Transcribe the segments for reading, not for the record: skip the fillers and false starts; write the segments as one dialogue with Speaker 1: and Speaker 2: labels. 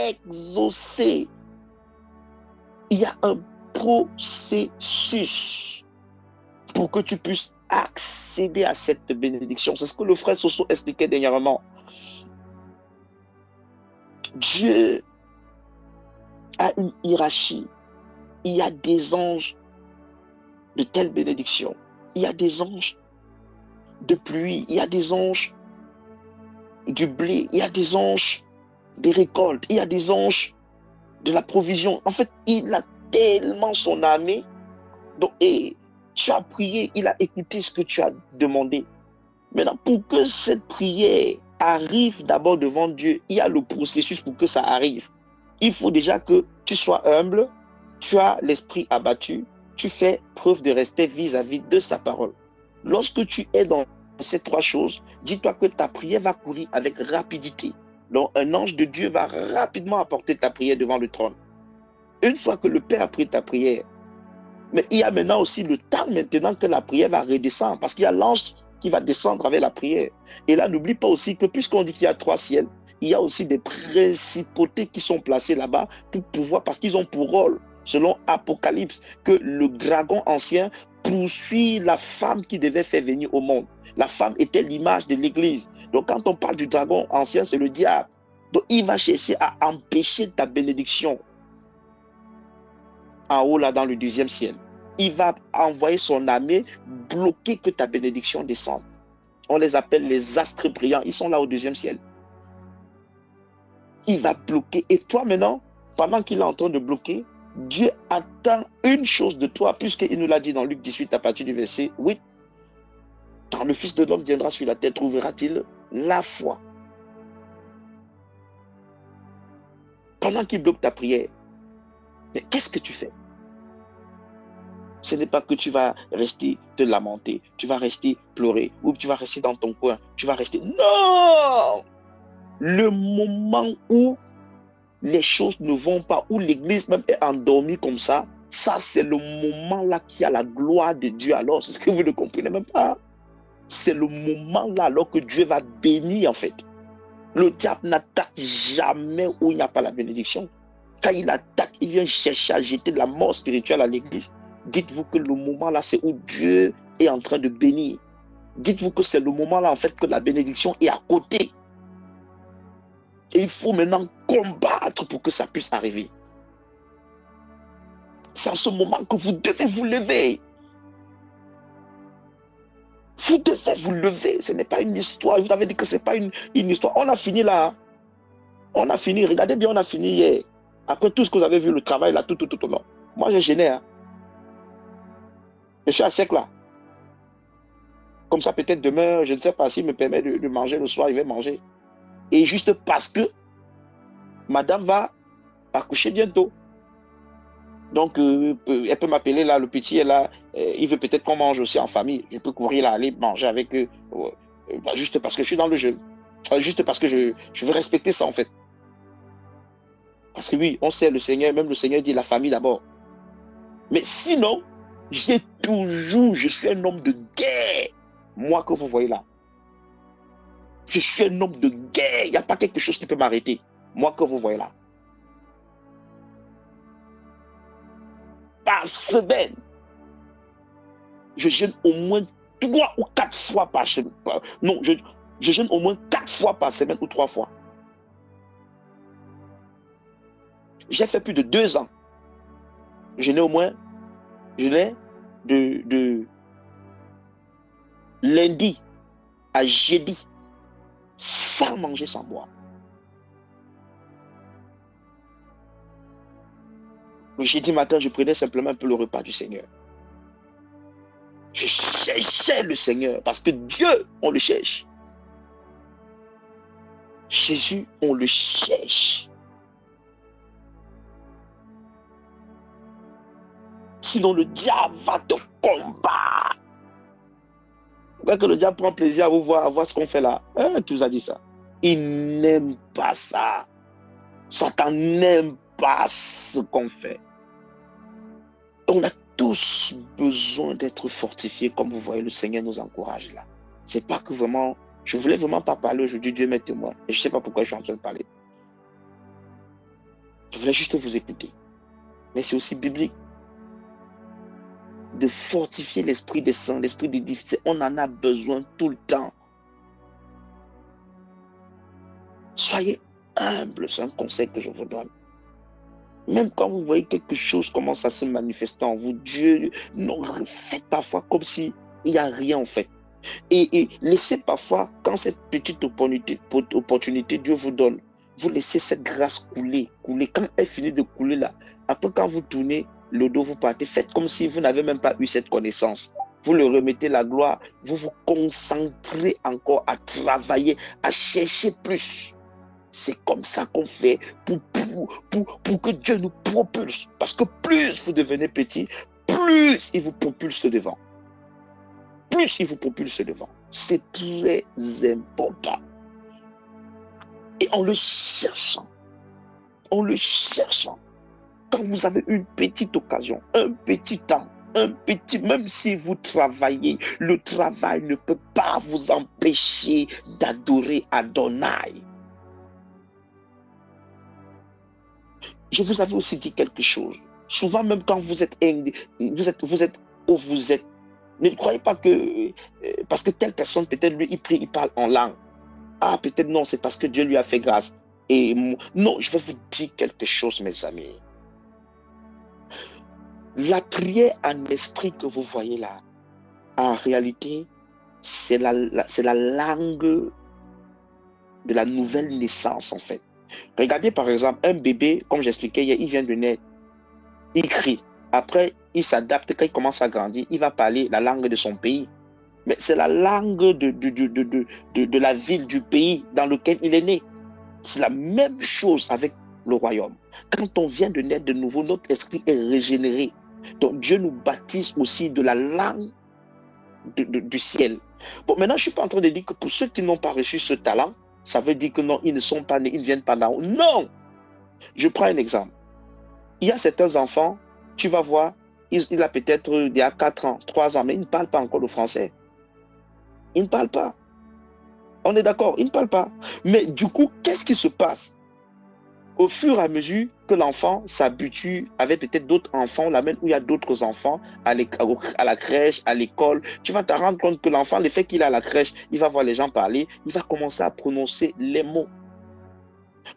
Speaker 1: exaucé. Il y a un processus pour que tu puisses accéder à cette bénédiction. C'est ce que le frère Soso expliquait dernièrement. Dieu a une hiérarchie. Il y a des anges de telle bénédiction. Il y a des anges de pluie. Il y a des anges du blé. Il y a des anges des récoltes. Il y a des anges de la provision. En fait, il a tellement son armée. Donc, et tu as prié, il a écouté ce que tu as demandé. Maintenant, pour que cette prière arrive d'abord devant Dieu, il y a le processus pour que ça arrive. Il faut déjà que tu sois humble, tu as l'esprit abattu, tu fais preuve de respect vis-à-vis de sa parole. Lorsque tu es dans ces trois choses, dis-toi que ta prière va courir avec rapidité. Donc, un ange de Dieu va rapidement apporter ta prière devant le trône. Une fois que le Père a pris ta prière, mais il y a maintenant aussi le temps maintenant que la prière va redescendre, parce qu'il y a l'ange qui va descendre avec la prière. Et là, n'oublie pas aussi que puisqu'on dit qu'il y a trois ciels, il y a aussi des principautés qui sont placées là-bas pour pouvoir, parce qu'ils ont pour rôle, selon Apocalypse, que le dragon ancien poursuit la femme qui devait faire venir au monde. La femme était l'image de l'Église. Donc quand on parle du dragon ancien, c'est le diable. Donc il va chercher à empêcher ta bénédiction en haut là dans le deuxième ciel. Il va envoyer son armée bloquer que ta bénédiction descende. On les appelle les astres brillants. Ils sont là au deuxième ciel. Il va bloquer. Et toi maintenant, pendant qu'il est en train de bloquer, Dieu attend une chose de toi, puisqu'il nous l'a dit dans Luc 18 à partir du verset 8. Quand le Fils de l'homme viendra sur la terre, trouvera-t-il la foi? Pendant qu'il bloque ta prière, mais qu'est-ce que tu fais? Ce n'est pas que tu vas rester te lamenter, tu vas rester pleurer, ou tu vas rester dans ton coin, tu vas rester... Non! Le moment où les choses ne vont pas, où l'église même est endormie comme ça c'est le moment là qui a la gloire de Dieu. Alors, c'est ce que vous ne comprenez même pas. C'est le moment là alors que Dieu va bénir en fait. Le diable n'attaque jamais où il n'y a pas la bénédiction. Quand il attaque, il vient chercher à jeter de la mort spirituelle à l'église. Dites-vous que le moment là, c'est où Dieu est en train de bénir. Dites-vous que c'est le moment là en fait que la bénédiction est à côté. Et il faut maintenant combattre pour que ça puisse arriver. C'est en ce moment que vous devez vous lever. Vous devez vous lever. Ce n'est pas une histoire. Vous avez dit que ce n'est pas une histoire. On a fini là. On a fini. Regardez bien, on a fini hier. Après tout ce que vous avez vu, le travail là, tout. Non. Moi, j'ai gêné. Hein. Je suis à sec là. Comme ça, peut-être demain, je ne sais pas s'il me permet de manger le soir, il va manger. Et juste parce que madame va accoucher bientôt. Donc, elle peut m'appeler là, le petit est là, il veut peut-être qu'on mange aussi en famille. Je peux courir là, aller manger avec eux, juste parce que je suis dans le jeûne. Juste parce que je veux respecter ça en fait. Parce que oui, on sait le Seigneur, même le Seigneur dit la famille d'abord. Mais sinon, je suis un homme de guerre. Moi que vous voyez là. Je suis un homme de guerre. Il n'y a pas quelque chose qui peut m'arrêter. Moi que vous voyez là. Par semaine, je jeûne au moins 3 ou 4 fois par semaine. Non, je jeûne au moins 4 fois par semaine ou 3 fois. J'ai fait plus de 2 ans. Je n'ai au moins, de lundi à jeudi, sans manger, sans boire. Le jeudi matin, je prenais simplement un peu le repas du Seigneur. Je cherchais le Seigneur parce que Dieu, on le cherche. Jésus, on le cherche. Sinon, le diable va te combattre. Pourquoi que le diable prend plaisir à vous voir, à voir ce qu'on fait là? Qui vous a dit ça? Il n'aime pas ça. Satan n'aime pas ce qu'on fait. On a tous besoin d'être fortifiés, comme vous voyez, le Seigneur nous encourage là. C'est pas que vraiment, je voulais vraiment pas parler aujourd'hui, Dieu m'est témoin. Et je sais pas pourquoi je suis en train de parler. Je voulais juste vous écouter. Mais c'est aussi biblique de fortifier l'esprit des saints, l'esprit des difficiles. On en a besoin tout le temps. Soyez humbles, c'est un conseil que je vous donne. Même quand vous voyez quelque chose commence à se manifester en vous, Dieu, non, faites parfois comme si il n'y a rien en fait. Et laissez parfois, quand cette petite opportunité Dieu vous donne, vous laissez cette grâce couler. Quand elle finit de couler là, après quand vous tournez le dos, vous partez, faites comme si vous n'avez même pas eu cette connaissance. Vous le remettez la gloire, vous vous concentrez encore à travailler, à chercher plus. C'est comme ça qu'on fait pour que Dieu nous propulse. Parce que plus vous devenez petit, plus il vous propulse devant. Plus il vous propulse devant. C'est très important. Et en le cherchant, quand vous avez une petite occasion, un petit temps, même si vous travaillez, le travail ne peut pas vous empêcher d'adorer Adonai. Je vous avais aussi dit quelque chose. Souvent, même quand vous êtes où vous êtes, ne croyez pas que parce que telle personne, peut-être lui, il prie, il parle en langue. Ah, peut-être non, c'est parce que Dieu lui a fait grâce. Et non, je vais vous dire quelque chose, mes amis. La prière en esprit que vous voyez là, en réalité, c'est la langue de la nouvelle naissance, en fait. Regardez par exemple, un bébé, comme j'expliquais hier, il vient de naître, il crie. Après, il s'adapte, quand il commence à grandir, il va parler la langue de son pays. Mais c'est la langue de la ville, du pays dans lequel il est né. C'est la même chose avec le royaume. Quand on vient de naître de nouveau, notre esprit est régénéré. Donc Dieu nous baptise aussi de la langue du ciel. Bon, maintenant, je ne suis pas en train de dire que pour ceux qui n'ont pas reçu ce talent, ça veut dire que non, ils ne sont pas nés, ils ne viennent pas là-haut. Non! Je prends un exemple. Il y a certains enfants, tu vas voir, il a peut-être il y a 4 ans, 3 ans, mais il ne parle pas encore le français. Il ne parle pas. On est d'accord, il ne parle pas. Mais du coup, qu'est-ce qui se passe? Au fur et à mesure que l'enfant s'habitue avec peut-être d'autres enfants, là même où il y a d'autres enfants à la crèche, à l'école, tu vas te rendre compte que l'enfant, le fait qu'il est à la crèche, il va voir les gens parler, il va commencer à prononcer les mots.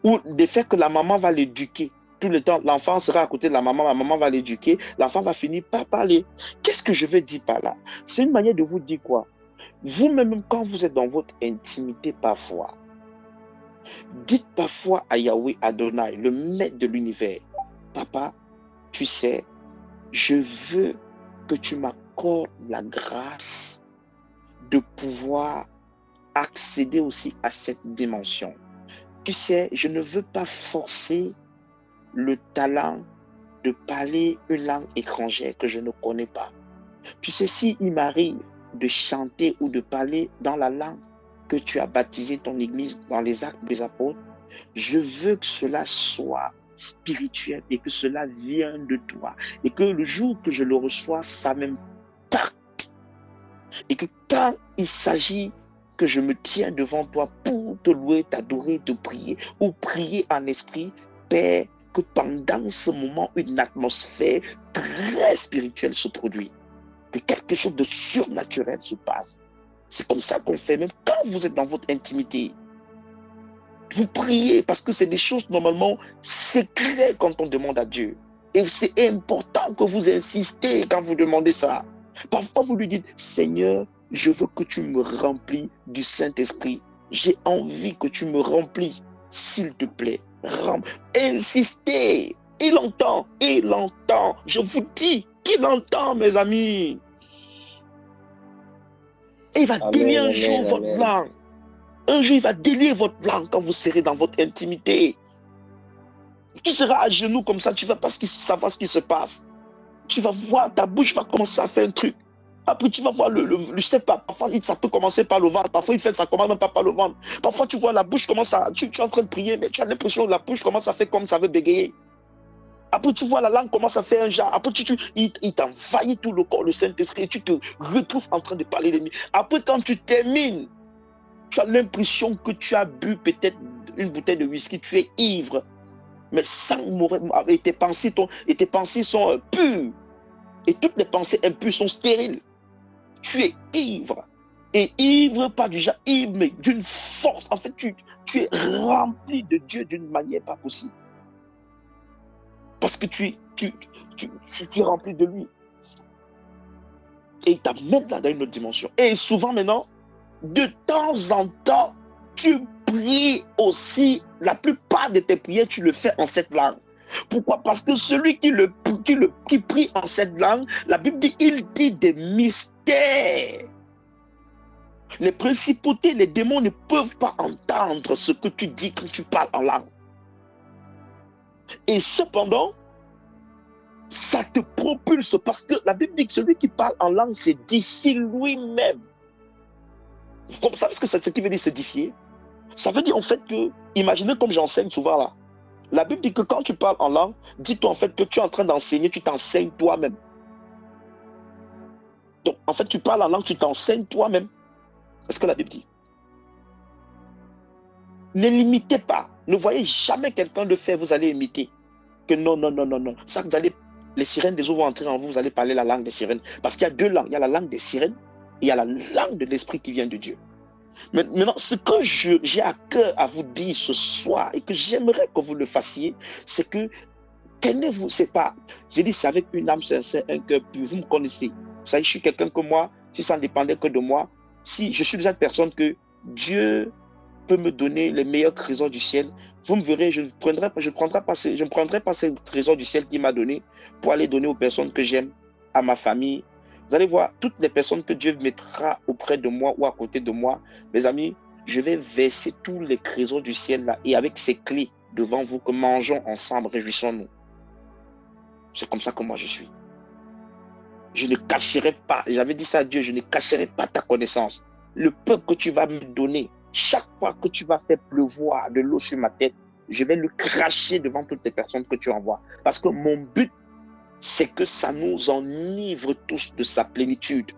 Speaker 1: Ou le fait que la maman va l'éduquer. Tout le temps, l'enfant sera à côté de la maman va l'éduquer, l'enfant va finir par parler. Qu'est-ce que je veux dire par là? C'est une manière de vous dire quoi? Vous-même, quand vous êtes dans votre intimité parfois, dites parfois à Yahweh Adonai, le maître de l'univers, Papa, tu sais, je veux que tu m'accordes la grâce de pouvoir accéder aussi à cette dimension. Tu sais, je ne veux pas forcer le talent de parler une langue étrangère que je ne connais pas. Tu sais, s'il m'arrive de chanter ou de parler dans la langue que tu as baptisé ton église dans les actes des apôtres, je veux que cela soit spirituel et que cela vienne de toi. Et que le jour que je le reçois, ça m'impacte. Et que quand il s'agit que je me tiens devant toi pour te louer, t'adorer, te prier ou prier en esprit, Père, que pendant ce moment, une atmosphère très spirituelle se produit. Que quelque chose de surnaturel se passe. C'est comme ça qu'on fait, même quand vous êtes dans votre intimité. Vous priez parce que c'est des choses normalement secrètes quand on demande à Dieu. Et c'est important que vous insistez quand vous demandez ça. Parfois vous lui dites, Seigneur, je veux que tu me remplis du Saint-Esprit. J'ai envie que tu me remplis. S'il te plaît, insistez. Il entend. Je vous dis qu'il entend, mes amis. Et il va délier un jour votre langue. Un jour, il va délier votre langue quand vous serez dans votre intimité. Tu seras à genoux comme ça, tu ne vas pas savoir ce qui se passe. Tu vas voir, ta bouche va commencer à faire un truc. Après, tu vas voir je sais pas, parfois ça peut commencer par le ventre, parfois ça commence même pas par le ventre. Parfois, tu vois la bouche commence à, tu es en train de prier, mais tu as l'impression que la bouche commence à faire comme ça veut bégayer. Après, tu vois la langue commence à faire un genre. Après, il t'envahit tout le corps, le Saint-Esprit, et tu te retrouves en train de parler les mots. Après, quand tu termines, tu as l'impression que tu as bu peut-être une bouteille de whisky, tu es ivre. mais sans mourir, et tes pensées sont pures. Et toutes les pensées impures sont stériles. Tu es ivre. Et ivre, pas du genre ivre, mais d'une force. En fait, tu es rempli de Dieu d'une manière pas possible. Parce que tu es rempli de lui. Et il t'amène là dans une autre dimension. Et souvent maintenant, de temps en temps, tu pries aussi. La plupart de tes prières, tu le fais en cette langue. Pourquoi? Parce que celui qui prie en cette langue, la Bible dit, il dit des mystères. Les principautés, les démons ne peuvent pas entendre ce que tu dis quand tu parles en langue. Et cependant, ça te propulse parce que la Bible dit que celui qui parle en langue s'édifie lui-même. Vous savez ce que c'est qui veut dire s'édifier? Ça veut dire en fait que, imaginez comme j'enseigne souvent là, la Bible dit que quand tu parles en langue, dis-toi en fait que tu es en train d'enseigner, tu t'enseignes toi-même. Donc en fait tu parles en langue, tu t'enseignes toi-même. C'est ce que la Bible dit. Ne l'imitez pas. Ne voyez jamais quelqu'un le faire, vous allez imiter. Que non. Ça, vous allez, les sirènes des eaux vont entrer en vous, vous allez parler la langue des sirènes. Parce qu'il y a deux langues. Il y a la langue des sirènes et il y a la langue de l'esprit qui vient de Dieu. Mais maintenant, ce que j'ai à cœur à vous dire ce soir et que j'aimerais que vous le fassiez, c'est que tenez-vous, c'est pas, j'ai dit c'est avec une âme sincère, un cœur pur, vous me connaissez. Vous savez, je suis quelqu'un que moi, si ça ne dépendait que de moi, si je suis déjà une personne que Dieu peut me donner les meilleurs trésors du ciel, vous me verrez, je ne prendrai pas ces trésors du ciel qu'il m'a donné pour aller donner aux personnes que j'aime, à ma famille. Vous allez voir, toutes les personnes que Dieu mettra auprès de moi ou à côté de moi, mes amis, je vais verser tous les trésors du ciel là et avec ces clés devant vous que mangeons ensemble, réjouissons-nous. C'est comme ça que moi je suis. Je ne cacherai pas, j'avais dit ça à Dieu, je ne cacherai pas ta connaissance. Le peu que tu vas me donner, chaque fois que tu vas faire pleuvoir de l'eau sur ma tête, je vais le cracher devant toutes les personnes que tu envoies. Parce que mon but, c'est que ça nous enivre tous de sa plénitude.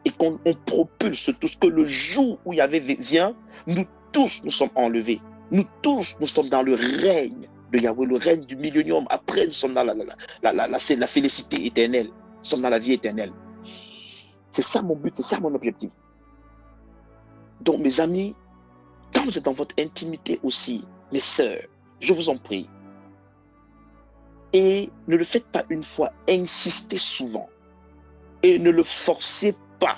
Speaker 1: Et qu'on propulse tous, que le jour où Yahvé vient, nous tous nous sommes enlevés. Nous tous, nous sommes dans le règne de Yahvé, le règne du millénium. Après, nous sommes dans la félicité éternelle. Nous sommes dans la vie éternelle. C'est ça mon but, c'est ça mon objectif. Donc, mes amis, quand vous êtes dans votre intimité aussi, mes sœurs, je vous en prie. Et ne le faites pas une fois, insistez souvent. Et ne le forcez pas.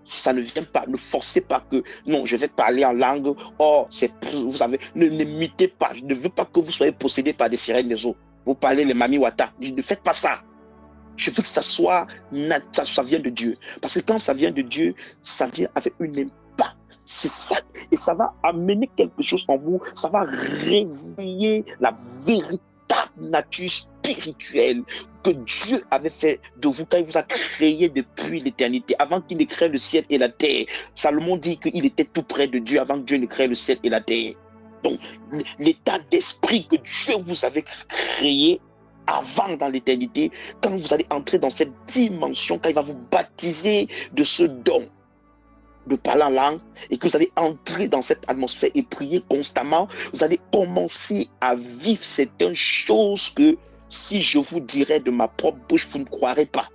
Speaker 1: Si ça ne vient pas, ne forcez pas que, non, je vais parler en langue. Oh, vous savez, n'imitez pas. Je ne veux pas que vous soyez possédés par des sirènes des eaux. Vous parlez les mami wata. Ne faites pas ça. Je veux que ça vient de Dieu. Parce que quand ça vient de Dieu, ça vient avec une impact. C'est ça. Et ça va amener quelque chose en vous. Ça va réveiller la véritable nature spirituelle que Dieu avait fait de vous quand il vous a créé depuis l'éternité, avant qu'il ne crée le ciel et la terre. Salomon dit qu'il était tout près de Dieu avant que Dieu ne crée le ciel et la terre. Donc, l'état d'esprit que Dieu vous avait créé avant dans l'éternité, quand vous allez entrer dans cette dimension, quand il va vous baptiser de ce don de parler en langue et que vous allez entrer dans cette atmosphère et prier constamment, vous allez commencer à vivre certaines choses que si je vous dirais de ma propre bouche, vous ne croirez pas.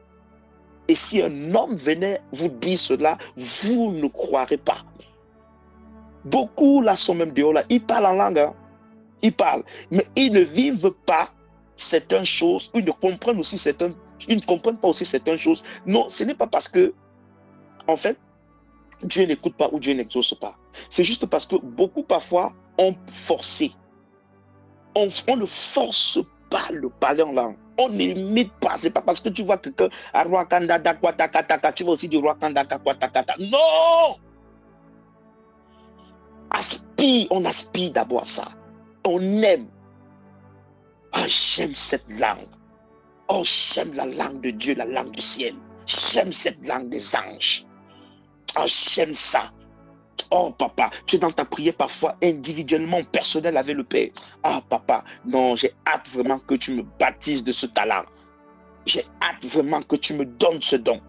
Speaker 1: Et si un homme venait vous dire cela, vous ne croirez pas. Beaucoup là sont même dehors là, ils parlent en langue, hein. Ils parlent, mais ils ne vivent pas certaines choses, ils ne comprennent pas aussi certaines choses. Non, ce n'est pas parce que, en fait, Dieu n'écoute pas ou Dieu n'exauce pas. C'est juste parce que beaucoup parfois ont forcé. On ne force pas le parler en langue. On n'imite pas. C'est pas parce que tu vois quelqu'un à Rwakanda, tu vas aussi du Rwakanda, non! On aspire d'abord à ça. On aime. Oh, j'aime cette langue. Oh, j'aime la langue de Dieu, la langue du ciel. J'aime cette langue des anges. Oh, j'aime ça. Oh, papa, tu es dans ta prière parfois individuellement, personnel avec le Père. Ah, papa, non, j'ai hâte vraiment que tu me baptises de ce talent. J'ai hâte vraiment que tu me donnes ce don.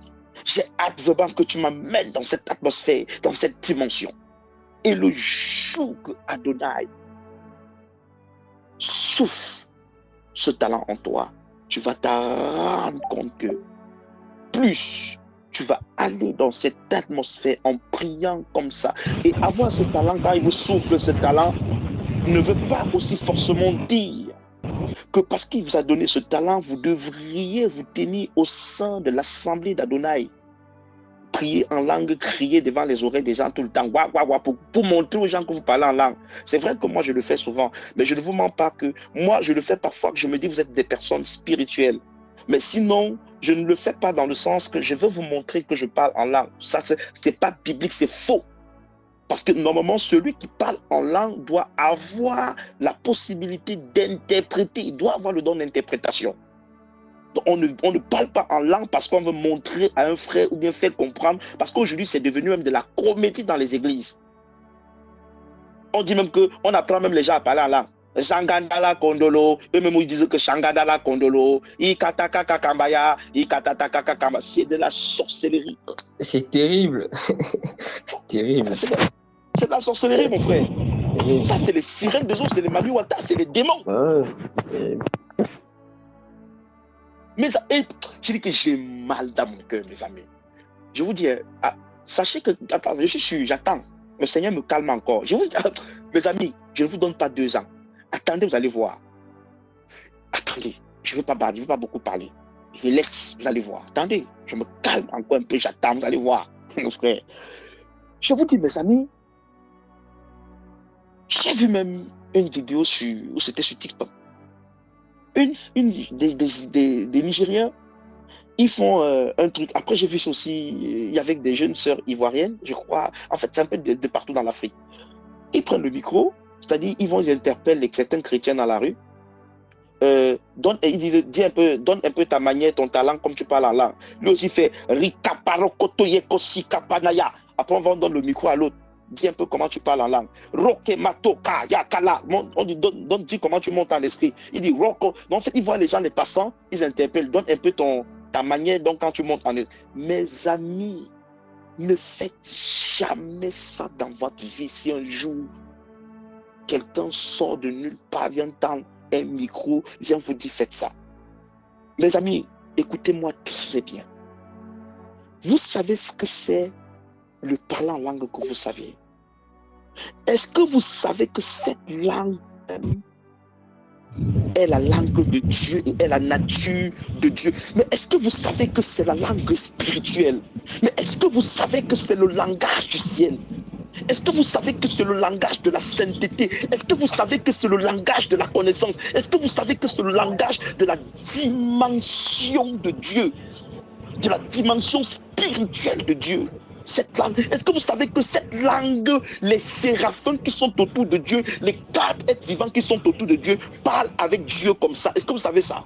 Speaker 1: J'ai hâte vraiment que tu m'amènes dans cette atmosphère, dans cette dimension. Et le jour que Adonai souffle ce talent en toi, tu vas te rendre compte que plus tu vas aller dans cette atmosphère en priant comme ça. Et avoir ce talent, quand il vous souffle ce talent, ne veut pas aussi forcément dire que parce qu'il vous a donné ce talent, vous devriez vous tenir au sein de l'assemblée d'Adonai. Prier en langue, crier devant les oreilles des gens tout le temps, pour montrer aux gens que vous parlez en langue. C'est vrai que moi je le fais souvent, mais je ne vous mens pas que moi je le fais parfois, que je me dis vous êtes des personnes spirituelles. Mais sinon, je ne le fais pas dans le sens que je veux vous montrer que je parle en langue. Ça, c'est pas biblique, c'est faux. Parce que normalement, celui qui parle en langue doit avoir la possibilité d'interpréter. Il doit avoir le don d'interprétation. On ne parle pas en langue parce qu'on veut montrer à un frère ou bien faire comprendre. Parce qu'aujourd'hui, c'est devenu même de la comédie dans les églises. On dit même qu'on apprend même les gens à parler en langue. Shangandala Kondolo, eux-mêmes ils disent que Shangandala Kondolo, Ikataka Kakambaya, Ikataka Kakamba, c'est de la sorcellerie.
Speaker 2: C'est terrible. Terrible.
Speaker 1: C'est de la sorcellerie, mon frère. Ça, c'est les sirènes des eaux, c'est les Maliwata, c'est les démons. Mais je dis que j'ai mal dans mon cœur, mes amis. Je vous dis, sachez que, attends, je suis sûr, j'attends. Le Seigneur me calme encore. Je vous dis, mes amis, je ne vous donne pas 2 ans. Attendez, vous allez voir. Attendez, je ne veux pas parler, je ne veux pas beaucoup parler. Je laisse, vous allez voir. Attendez, je me calme encore un peu, j'attends, vous allez voir. Mon frère. Je vous dis, mes amis, j'ai vu même une vidéo c'était sur TikTok. Des Nigériens, ils font un truc. Après, j'ai vu ça aussi, il y avait des jeunes sœurs ivoiriennes, je crois. En fait, c'est un peu de partout dans l'Afrique. Ils prennent le micro, c'est-à-dire ils interpellent certains chrétiens dans la rue. Donne un peu ta manière, ton talent, comme tu parles en langue. Lui aussi fait Rikaparokotoyekosi-kapanaya. Après, on va donner le micro à l'autre. Dis un peu comment tu parles en langue. Rokematoka yakala. On dit, dis comment tu montes en esprit. Il dit Roko. Donc, en fait, ils voient les gens, les passants, ils interpellent. Donne un peu ta manière, donc quand tu montes en esprit. Mes amis, ne faites jamais ça dans votre vie. Si un jour, quelqu'un sort de nulle part, vient tendre un micro, vient vous dire faites ça. Mes amis, écoutez-moi très bien. Vous savez ce que c'est le parler en langue que vous savez? Est-ce que vous savez que cette langue est la langue de Dieu et est la nature de Dieu? Mais est-ce que vous savez que c'est la langue spirituelle? Mais est-ce que vous savez que c'est le langage du ciel? Est-ce que vous savez que c'est le langage de la sainteté? Est-ce que vous savez que c'est le langage de la connaissance? Est-ce que vous savez que c'est le langage de la dimension de Dieu? De la dimension spirituelle de Dieu? Cette langue, est-ce que vous savez que cette langue, les séraphins qui sont autour de Dieu, les 4 êtres vivants qui sont autour de Dieu, parlent avec Dieu comme ça? Est-ce que vous savez ça?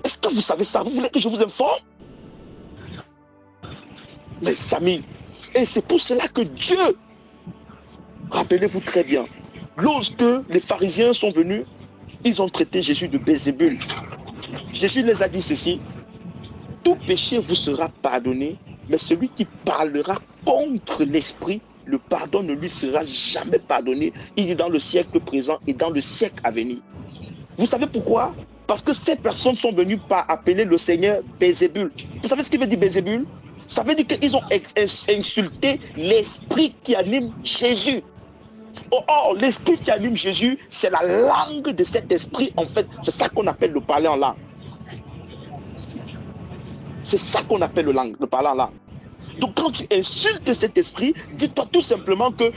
Speaker 1: Est-ce que vous savez ça? Vous voulez que je vous informe? Mes amis, et c'est pour cela que Dieu, rappelez-vous très bien, lorsque les pharisiens sont venus, ils ont traité Jésus de Bézébul. Jésus les a dit ceci: tout péché vous sera pardonné, mais celui qui parlera contre l'esprit, le pardon ne lui sera jamais pardonné. Il dit dans le siècle présent et dans le siècle à venir. Vous savez pourquoi? Parce que ces personnes sont venues par appeler le Seigneur Bézébul. Vous savez ce qu'il veut dire Bézébul? Ça veut dire qu'ils ont insulté l'esprit qui anime Jésus. Or, l'esprit qui anime Jésus, c'est la langue de cet esprit. En fait, c'est ça qu'on appelle le parler en langue. C'est ça qu'on appelle le parler en langue. Donc, quand tu insultes cet esprit, dis-toi tout simplement que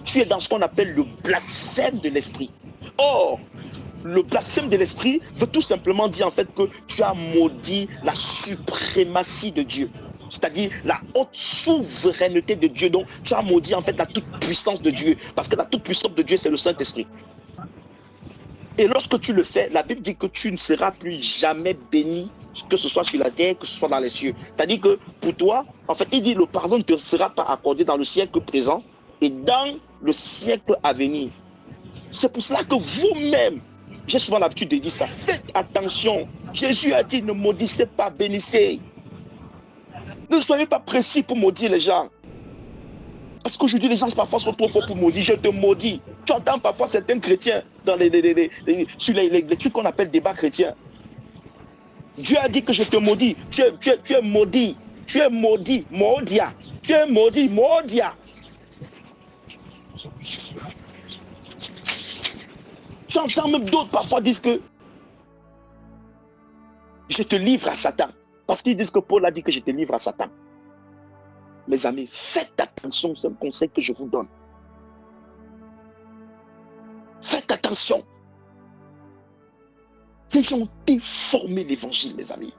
Speaker 1: tu es dans ce qu'on appelle le blasphème de l'esprit. Or, le blasphème de l'esprit veut tout simplement dire en fait que tu as maudit la suprématie de Dieu. C'est-à-dire la haute souveraineté de Dieu. Donc, tu as maudit en fait la toute puissance de Dieu. Parce que la toute puissance de Dieu, c'est le Saint-Esprit. Et lorsque tu le fais, la Bible dit que tu ne seras plus jamais béni, que ce soit sur la terre, que ce soit dans les cieux. C'est-à-dire que pour toi, en fait, il dit le pardon ne te sera pas accordé dans le siècle présent et dans le siècle à venir. C'est pour cela que vous-même, j'ai souvent l'habitude de dire ça, faites attention. Jésus a dit ne maudissez pas, bénissez. Ne soyez pas précis pour maudire les gens. Parce qu'aujourd'hui, les gens parfois sont trop forts pour maudire. Je te maudis. Tu entends parfois certains chrétiens dans sur les trucs qu'on appelle débats chrétiens. Dieu a dit que je te maudis. Tu es maudit. Tu es maudit. Maudia. Tu es maudit. Maudia. Tu entends même d'autres parfois disent que je te livre à Satan. Parce qu'ils disent que Paul a dit que je te livre à Satan. Mes amis, faites attention, c'est un conseil que je vous donne. Faites attention. Les gens ont déformé l'évangile, mes amis.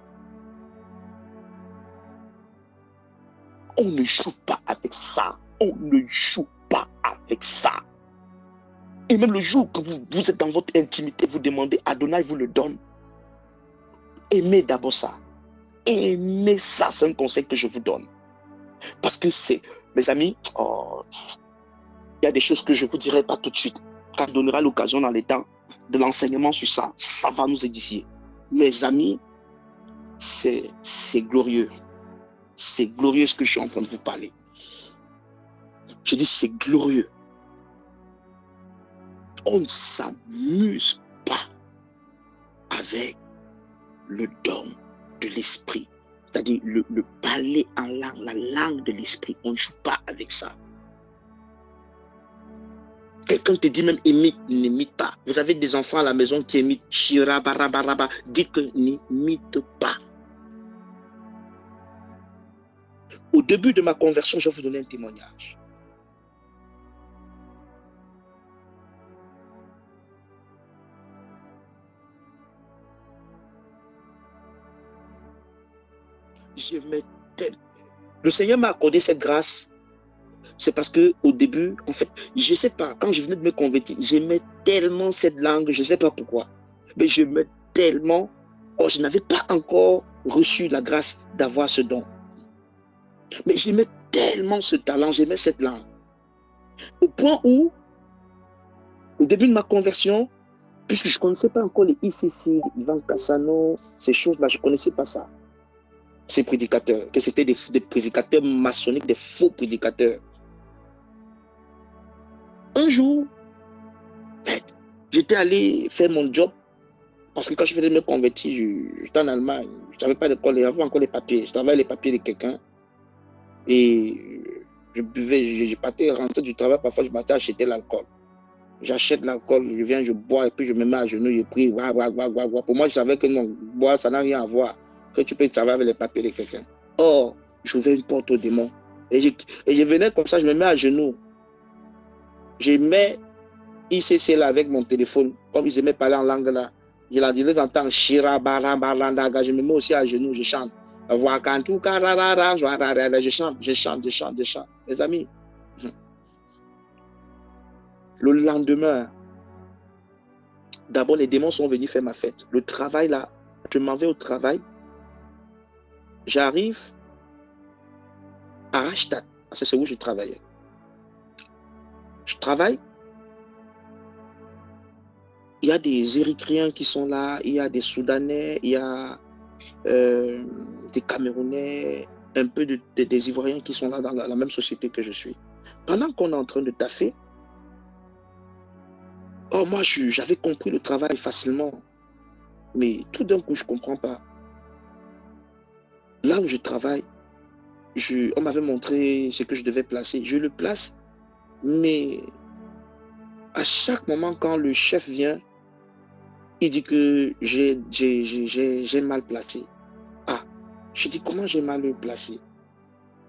Speaker 1: On ne joue pas avec ça. On ne joue pas avec ça. Et même le jour que vous êtes dans votre intimité, vous demandez, Adonai vous le donne. Aimez d'abord ça. Aimez ça, c'est un conseil que je vous donne. Parce que c'est, mes amis, il y a des choses que je ne vous dirai pas tout de suite. Quand on donnera l'occasion dans les temps de l'enseignement sur ça, ça va nous édifier. Mes amis, c'est glorieux. C'est glorieux ce que je suis en train de vous parler. Je dis c'est glorieux. On ne s'amuse pas avec le don de l'esprit. C'est-à-dire le parler en langue, la langue de l'esprit. On ne joue pas avec ça. Quelqu'un te dit même imite, n'imite pas. Vous avez des enfants à la maison qui imitent Shira Barabaraba. Dites que n'imite pas. Au début de ma conversion, je vais vous donner un témoignage. Le Seigneur m'a accordé cette grâce. C'est parce que au début, en fait, je ne sais pas, quand je venais de me convertir, j'aimais tellement cette langue, je ne sais pas pourquoi. Mais j'aimais tellement, je n'avais pas encore reçu la grâce d'avoir ce don. Mais j'aimais tellement ce talent, j'aimais cette langue. Au point où, au début de ma conversion, puisque je ne connaissais pas encore les ICC, Ivan Cassano, ces choses-là, je ne connaissais pas ça. Ces prédicateurs, que c'était des prédicateurs maçonniques, des faux prédicateurs. Un jour, j'étais allé faire mon job, parce que quand je venais de me convertir, j'étais en Allemagne, je n'avais pas d'école, j'avais encore les papiers, je travaillais les papiers de quelqu'un, et je buvais, je partais rentrer du travail, parfois je partais acheter l'alcool. J'achète l'alcool, je viens, je bois, et puis je me mets à genoux, je prie, Pour moi, je savais que non, boire, ça n'a rien à voir, que tu peux travailler avec les papiers de quelqu'un. Or, j'ouvrais une porte au démon, et je venais comme ça, je me mets à genoux. Je mets ICC là avec mon téléphone, comme ils aimaient parler en langue là. Je les entends, Shira, Barandaga, je me mets aussi à genoux, je chante. Je chante. Les amis, le lendemain, d'abord les démons sont venus faire ma fête. Le travail là, je m'en vais au travail. J'arrive à Rastatt, c'est où je travaillais. Je travaille. Il y a des Érythréens qui sont là, il y a des Soudanais, il y a des Camerounais, un peu des Ivoiriens qui sont là dans la même société que je suis. Pendant qu'on est en train de taffer, moi j'avais compris le travail facilement, mais tout d'un coup je ne comprends pas. Là où je travaille, on m'avait montré ce que je devais placer. Je le place, mais à chaque moment quand le chef vient, il dit que j'ai mal placé. Je dis comment j'ai mal placé?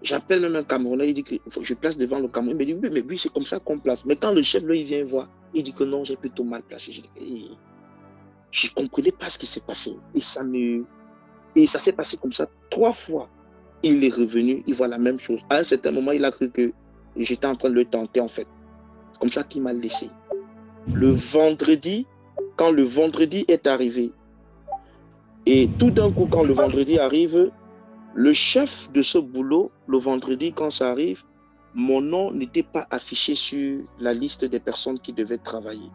Speaker 1: J'appelle même un Camerounais, il dit que je place devant le Camerounais. Il me dit oui, c'est comme ça qu'on place. Mais quand le chef là, il vient voir, il dit que non, j'ai plutôt mal placé. Je ne comprenais pas ce qui s'est passé. Et ça s'est passé comme ça 3 fois. Il est revenu, il voit la même chose. À un certain moment, il a cru que j'étais en train de le tenter en fait. C'est comme ça qu'il m'a laissé. Le vendredi, quand le vendredi est arrivé, et tout d'un coup, quand le vendredi arrive, le chef de ce boulot, le vendredi, quand ça arrive, mon nom n'était pas affiché sur la liste des personnes qui devaient travailler.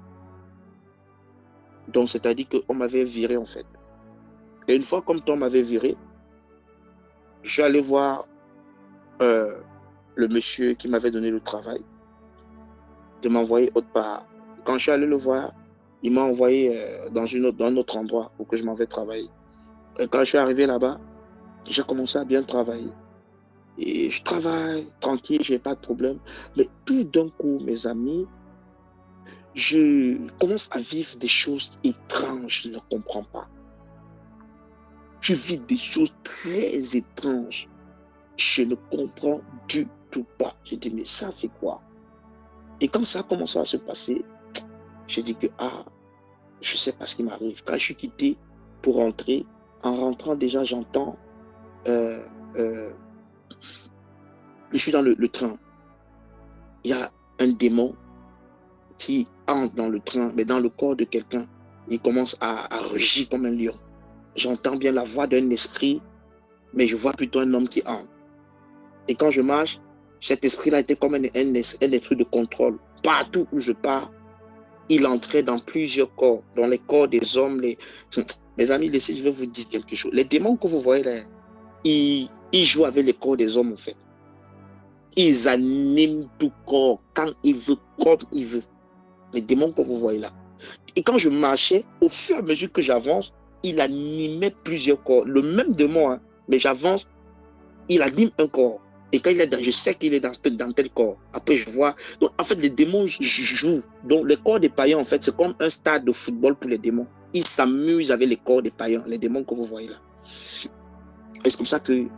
Speaker 1: Donc, c'est-à-dire qu'on m'avait viré en fait. Et une fois comme on m'avait viré, je suis allé voir le monsieur qui m'avait donné le travail de m'envoyer autre part. Quand je suis allé le voir, il m'a envoyé dans un autre endroit où que je m'en vais travailler. Et quand je suis arrivé là-bas, j'ai commencé à bien travailler. Et je travaille tranquille, je n'ai pas de problème. Mais tout d'un coup, mes amis, je commence à vivre des choses étranges, je ne comprends pas. Je vis des choses très étranges. Je ne comprends du tout pas. Je dis, mais ça, c'est quoi? Et quand ça a commencé à se passer, j'ai dit que, je ne sais pas ce qui m'arrive. Quand je suis quitté pour rentrer, en rentrant déjà, j'entends, je suis dans le train. Il y a un démon qui entre dans le train, mais dans le corps de quelqu'un. Il commence à rugir comme un lion. J'entends bien la voix d'un esprit, mais je vois plutôt un homme qui entre. Et quand je marche, cet esprit-là était comme un esprit de contrôle. Partout où je pars, il entrait dans plusieurs corps, dans les corps des hommes. Mes amis, laissez, je vais vous dire quelque chose. Les démons que vous voyez là, ils jouent avec les corps des hommes en fait. Ils animent tout corps quand ils veulent, comme ils veulent. Les démons que vous voyez là. Et quand je marchais, au fur et à mesure que j'avance, il animait plusieurs corps. Le même démon, hein, mais j'avance, il anime un corps. Et quand il est dans, je sais qu'il est dans tel corps. Après, je vois. Donc, en fait, les démons jouent. Donc, les corps des païens, en fait, c'est comme un stade de football pour les démons. Ils s'amusent avec les corps des païens, les démons que vous voyez là. Et c'est comme ça qu'il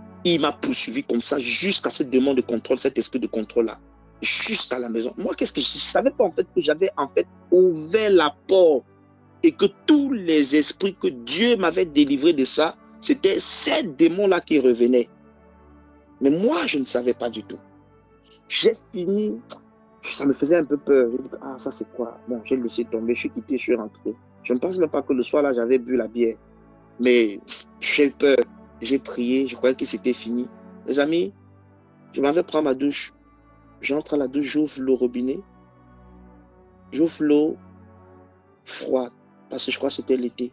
Speaker 1: m'a poursuivi comme ça jusqu'à ce démon de contrôle, cet esprit de contrôle-là. Jusqu'à la maison. Moi, qu'est-ce que je ne savais pas en fait que j'avais en fait ouvert la porte et que tous les esprits que Dieu m'avait délivrés de ça, c'était ces démons-là qui revenaient. Mais moi, je ne savais pas du tout. J'ai fini, ça me faisait un peu peur. J'ai dit, ça c'est quoi? Bon, j'ai laissé tomber, je suis quitté, je suis rentré. Je ne pense même pas que le soir là, j'avais bu la bière. Mais j'ai eu peur, j'ai prié, je croyais que c'était fini. Les amis, je m'en vais prendre ma douche. J'entre à la douche, j'ouvre le robinet. J'ouvre l'eau froide, parce que je crois que c'était l'été.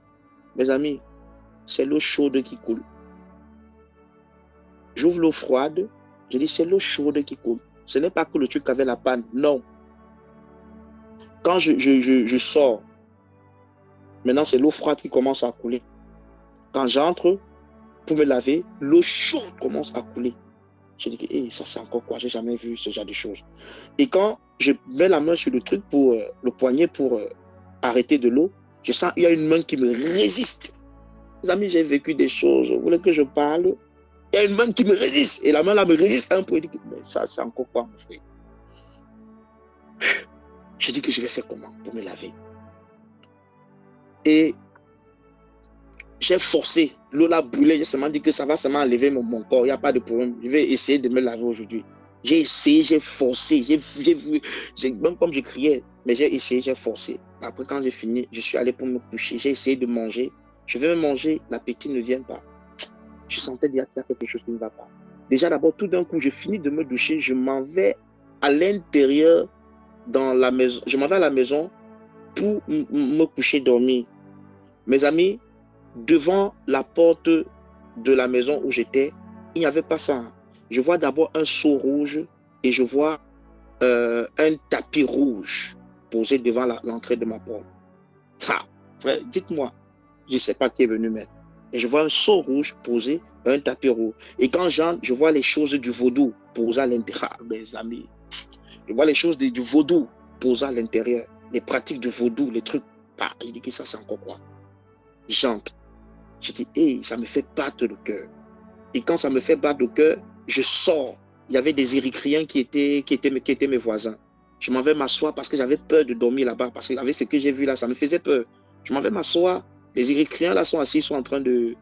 Speaker 1: Mes amis, c'est l'eau chaude qui coule. J'ouvre l'eau froide, je dis c'est l'eau chaude qui coule. Ce n'est pas que le truc avait la panne, non. Quand je sors, maintenant c'est l'eau froide qui commence à couler. Quand j'entre pour me laver, l'eau chaude commence à couler. Je dis que ça c'est encore quoi, j'ai jamais vu ce genre de choses. Et quand je mets la main sur le truc pour le poignet pour arrêter de l'eau, je sens qu'il y a une main qui me résiste. Les amis, j'ai vécu des choses, vous voulez que je parle? Il y a une main qui me résiste. Et la main là me résiste un peu. Je dis que, mais ça c'est encore quoi mon frère? Je dis que je vais faire comment pour me laver? Et j'ai forcé, l'eau là boulait, j'ai seulement dit que ça va seulement enlever mon corps, il n'y a pas de problème, je vais essayer de me laver aujourd'hui. J'ai essayé, j'ai forcé, j'ai vu, même comme je criais, mais j'ai essayé, j'ai forcé. Après quand j'ai fini, je suis allé pour me coucher, j'ai essayé de manger, je vais me manger, l'appétit ne vient pas. Je sentais qu'il y a quelque chose qui ne va pas. Déjà d'abord, tout d'un coup, je finis de me doucher, je m'en vais à l'intérieur dans la maison, je m'en vais à la maison pour me coucher, dormir. Mes amis, devant la porte de la maison où j'étais, il n'y avait pas ça. Je vois d'abord un seau rouge et je vois un tapis rouge posé devant l'entrée de ma porte. Frère, dites-moi, je ne sais pas qui est venu mettre. Et je vois un seau rouge posé, un tapis rouge. Et quand j'entre, je vois les choses du vaudou posées à l'intérieur. Mes amis, je vois les choses du vaudou posées à l'intérieur. Les pratiques du vaudou, les trucs. Je dis que ça, c'est encore quoi? J'entre. Je dis, ça me fait battre le cœur. Et quand ça me fait battre le cœur, je sors. Il y avait des Érythréens qui étaient mes voisins. Je m'en vais m'asseoir parce que j'avais peur de dormir là-bas. Parce que avec ce que j'ai vu là, ça me faisait peur. Je m'en vais m'asseoir. Les Érythréens là sont assis, ils sont en train de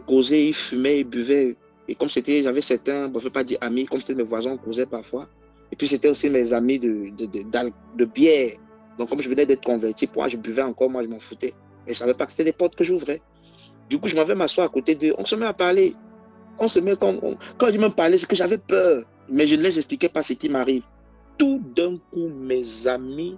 Speaker 1: causer, ils fumaient, ils buvaient. Et comme c'était, j'avais certains, je ne veux pas dire amis, comme c'était mes voisins, on causait parfois. Et puis c'était aussi mes amis de bière. Donc comme je venais d'être converti, moi je buvais encore, moi je m'en foutais. Mais je ne savais pas que c'était des portes que j'ouvrais. Du coup, je m'en vais m'asseoir à côté d'eux. On se met à parler. On se met quand je me parlais, c'est que j'avais peur. Mais je ne les expliquais pas ce qui m'arrive. Tout d'un coup, mes amis,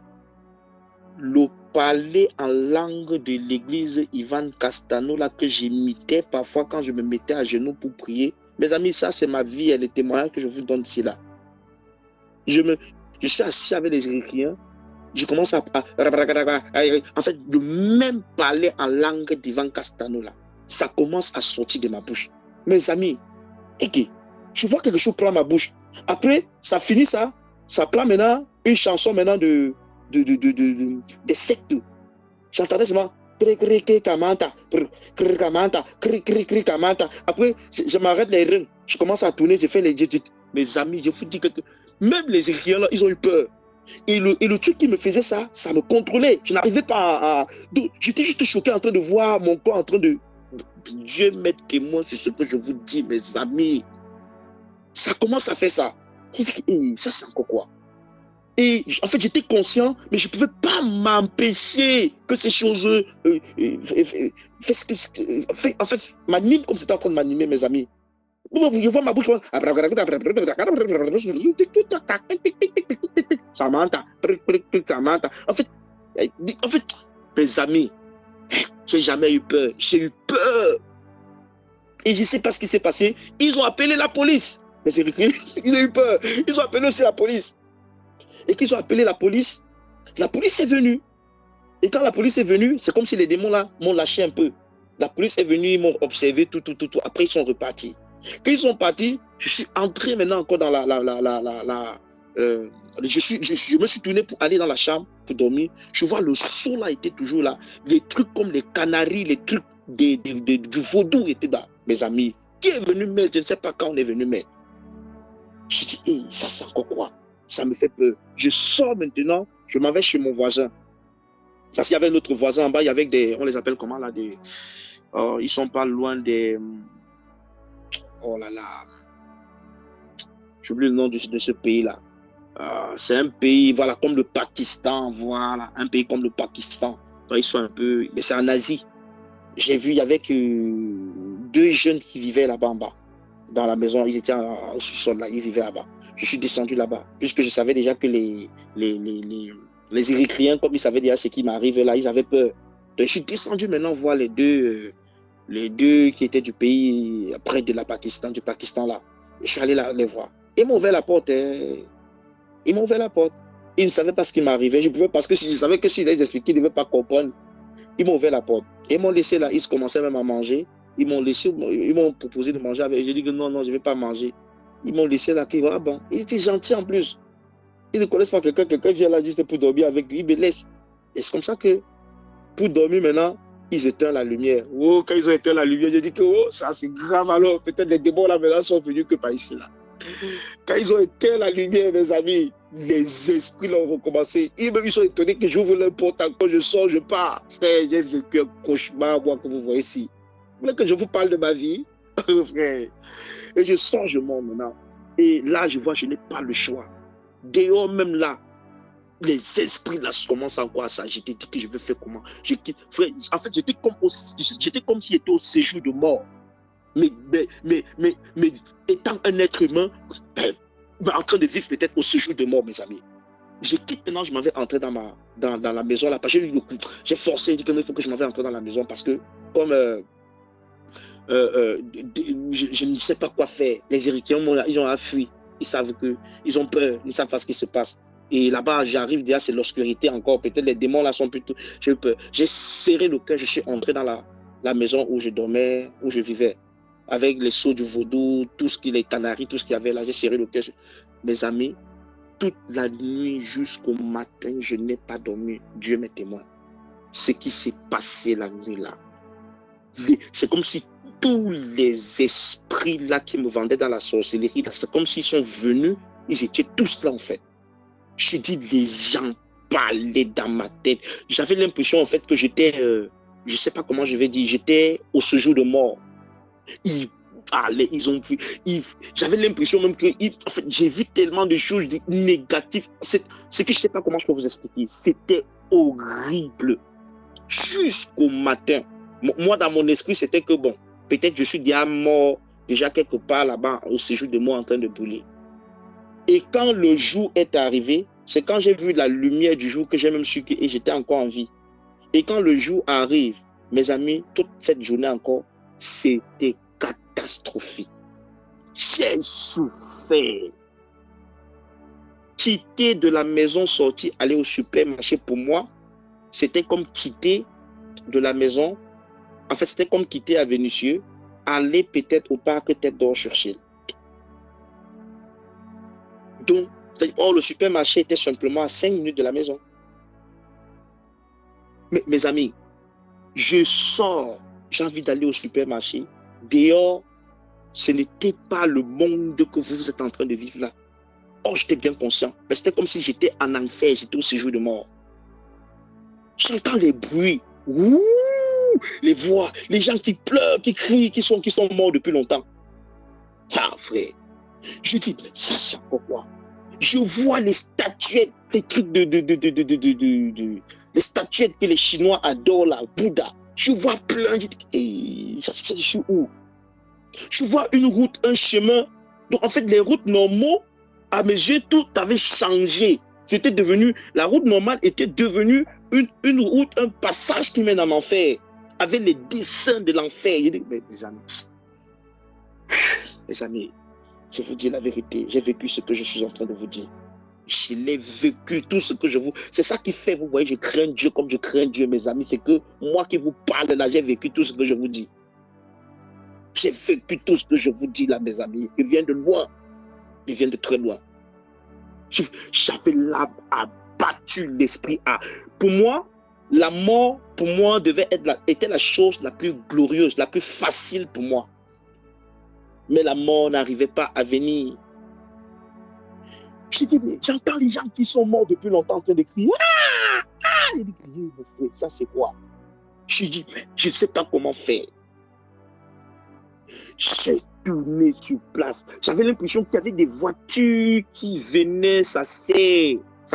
Speaker 1: le parler en langue de l'église Ivan Castano, là, que j'imitais parfois quand je me mettais à genoux pour prier. Mes amis, ça, c'est ma vie et le témoignage que je vous donne ici, là. je suis assis avec les Érythréens. Je commence en fait, le même parler en langue d'Ivan Castano là, ça commence à sortir de ma bouche. Mes amis, ok, je vois quelque chose prendre ma bouche. Après, ça finit ça prend maintenant une chanson maintenant des sectes. J'entendais seulement après, je m'arrête les reins. Je commence à tourner, je fais les dieux. Mes amis, je vous dis que même les Érythréens là, ils ont eu peur. Et le truc qui me faisait ça, ça me contrôlait. Je n'arrivais pas à... J'étais juste choqué en train de voir mon corps en train de... Dieu m'est témoin sur ce que je vous dis, mes amis. Ça commence à faire ça. Et ça, c'est encore quoi? Et en fait, j'étais conscient, mais je ne pouvais pas m'empêcher que ces choses en fait, m'animent comme c'était en train de m'animer, mes amis. Je vois ma bouche. Samantha. En fait, mes amis, j'ai jamais eu peur. J'ai eu peur. Et je ne sais pas ce qui s'est passé. Ils ont appelé la police. Mais c'est écrit, ils ont eu peur. Ils ont appelé aussi la police. Et qu'ils ont appelé la police est venue. Et quand la police est venue, c'est comme si les démons là m'ont lâché un peu. La police est venue, ils m'ont observé, tout. Après, ils sont repartis. Quand ils sont partis, je suis entré maintenant encore dans je me suis tourné pour aller dans la chambre pour dormir. Je vois le son là était toujours là. Les trucs comme les canaris, les trucs du vaudou étaient là. Mes amis, qui est venu mettre? Je ne sais pas quand on est venu mettre. Je dis, hey, ça c'est encore quoi? Ça me fait peur. Je sors maintenant, je m'en vais chez mon voisin. Parce qu'il y avait l'autre voisin en bas, il y avait des, on les appelle comment là, ils sont pas loin des, oh là là, j'oublie le nom de ce pays-là. C'est un pays, voilà, comme le Pakistan, voilà, un pays comme le Pakistan. Ils sont un peu, mais c'est en Asie. J'ai vu, il y avait que 2 jeunes qui vivaient là-bas en bas, dans la maison, ils étaient au sous-sol là, ils vivaient là-bas. Je suis descendu là-bas, puisque je savais déjà que les Érythréens, comme ils savaient déjà ce qui m'arrive là, ils avaient peur. Donc je suis descendu maintenant voir les deux qui étaient du pays, près de du Pakistan là. Je suis allé là les voir. Ils m'ont ouvert la porte. Ils m'ont ouvert la porte. Ils ne savaient pas ce qui m'arrivait. Je pouvais, parce que je savais que s'ils les expliquaient, ils ne devaient pas comprendre. Ils m'ont ouvert la porte. Ils m'ont laissé là, ils commençaient même à manger. Ils m'ont proposé de manger avec. J'ai dit que non, je ne vais pas manger. Ils m'ont laissé là, ah bon. Ils étaient gentils en plus. Ils ne connaissent pas quelqu'un vient là juste pour dormir avec lui, ils me laissent. Et c'est comme ça que, pour dormir maintenant, ils éteignent la lumière. Oh, quand ils ont éteint la lumière, j'ai dit que oh, ça c'est grave alors. Peut-être les démons là maintenant sont venus que par ici là. Quand ils ont éteint la lumière, mes amis, les esprits là ont recommencé. Ils sont étonnés que j'ouvre la porte encore, je sors, je pars. Frère, j'ai vécu un cauchemar, moi, que vous voyez ici. Vous voulez que je vous parle de ma vie? Frère. Et je sors, je monte maintenant. Et là, je vois, je n'ai pas le choix. Dehors, même là, les esprits là commencent encore à s'agiter. Je dis que je vais faire comment? Je quitte. Frère, en fait, j'étais comme si j'étais au séjour de mort. Mais étant un être humain, en train de vivre peut-être au séjour de mort, mes amis. Je quitte maintenant, je m'en vais entrer dans la maison là. Parce que j'ai forcé, dit qu'il faut que je m'en vais entrer dans la maison parce que, comme je ne sais pas quoi faire. Les Érythréens, ils ont fui. Ils savent qu'ils ont peur. Ils savent pas ce qui se passe. Et là-bas, j'arrive déjà, c'est l'obscurité encore. Peut-être les démons là sont plutôt. J'ai eu peur. J'ai serré le cœur. Je suis entré dans la maison où je dormais, où je vivais. Avec les seaux du vaudou, les canaris, tout ce qu'il y avait là. J'ai serré le cœur. Mes amis, toute la nuit jusqu'au matin, je n'ai pas dormi. Dieu m'est témoin. Ce qui s'est passé la nuit là. C'est comme si tous les esprits là qui me vendaient dans la sorcellerie, c'est comme s'ils sont venus, ils étaient tous là en fait. Je dis, les gens parlaient dans ma tête. J'avais l'impression en fait que j'étais, je ne sais pas comment je vais dire, j'étais au séjour de mort. Ils parlaient, ils ont vu. J'avais l'impression même que, en fait, j'ai vu tellement de choses négatives. C'est que je ne sais pas comment je peux vous expliquer. C'était horrible. Jusqu'au matin. Moi, dans mon esprit, c'était que bon, peut-être je suis déjà mort, déjà quelque part là-bas, au séjour de moi en train de brûler. Et quand le jour est arrivé, c'est quand j'ai vu la lumière du jour que j'ai même su que j'étais encore en vie. Et quand le jour arrive, mes amis, toute cette journée encore, c'était catastrophique. J'ai souffert. quitter de la maison, sortir, aller au supermarché, pour moi, c'était comme quitter de la maison. En fait, c'était comme quitter à Vénitieux, aller peut-être au parc Tête d'Or sur Chine. Donc, le supermarché était simplement à 5 minutes de la maison. Mais, mes amis, je sors, j'ai envie d'aller au supermarché. Dehors, ce n'était pas le monde que vous êtes en train de vivre là. Oh, j'étais bien conscient. Mais c'était comme si j'étais en enfer, j'étais au séjour de mort. J'entends les bruits, ouh, les voix, les gens qui pleurent, qui crient, qui sont morts depuis longtemps. Ah, frère, je dis, ça c'est encore quoi? Je vois les statuettes, les trucs les statuettes que les Chinois adorent, la Bouddha. Je vois plein de... je suis où? Je vois une route, un chemin. Donc en fait, les routes normaux, à mes yeux, tout avait changé. C'était devenu... La route normale était devenue une route, un passage qui mène en enfer, avec les dessins de l'enfer. Je dis, mais mes amis, je vous dis la vérité, j'ai vécu ce que je suis en train de vous dire. Je l'ai vécu, tout ce que je vous... C'est ça qui fait, vous voyez, je crains Dieu comme je crains Dieu, mes amis. C'est que moi qui vous parle là, j'ai vécu tout ce que je vous dis. J'ai vécu tout ce que je vous dis là, mes amis. Je viens de loin. Je viens de très loin. J'avais l'âme abattu, l'esprit à... Pour moi, la mort, pour moi, était la chose la plus glorieuse, la plus facile pour moi. Mais la mort n'arrivait pas à venir. Je dis, j'entends les gens qui sont morts depuis longtemps en train de crier. Ah! Ah! Ils disent, mon frère, ça c'est quoi? Je dis, mais je ne sais pas comment faire. J'ai tourné sur place. J'avais l'impression qu'il y avait des voitures qui venaient, ça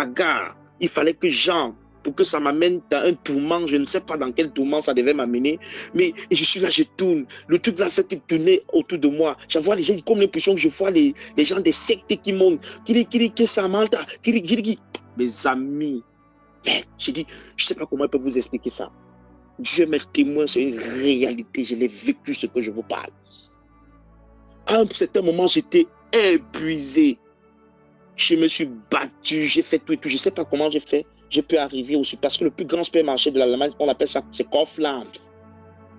Speaker 1: gare. Il fallait que j'entre pour que ça m'amène dans un tourment. Je ne sais pas dans quel tourment ça devait m'amener. Mais je suis là, je tourne. Le truc là fait qu'il tournait autour de moi. Je vois les gens comme l'impression que je vois les gens des sectes qui montent. Qui ça malta. Mes amis. J'ai dit, je ne sais pas comment je peux vous expliquer ça. Dieu m'est témoin, c'est une réalité. Je l'ai vécu ce que je vous parle. À un certain moment, j'étais épuisé. Je me suis battu, j'ai fait tout et tout. Je ne sais pas comment j'ai fait. Je peux arriver aussi. Parce que le plus grand supermarché de l'Allemagne, on appelle ça, c'est Kaufland.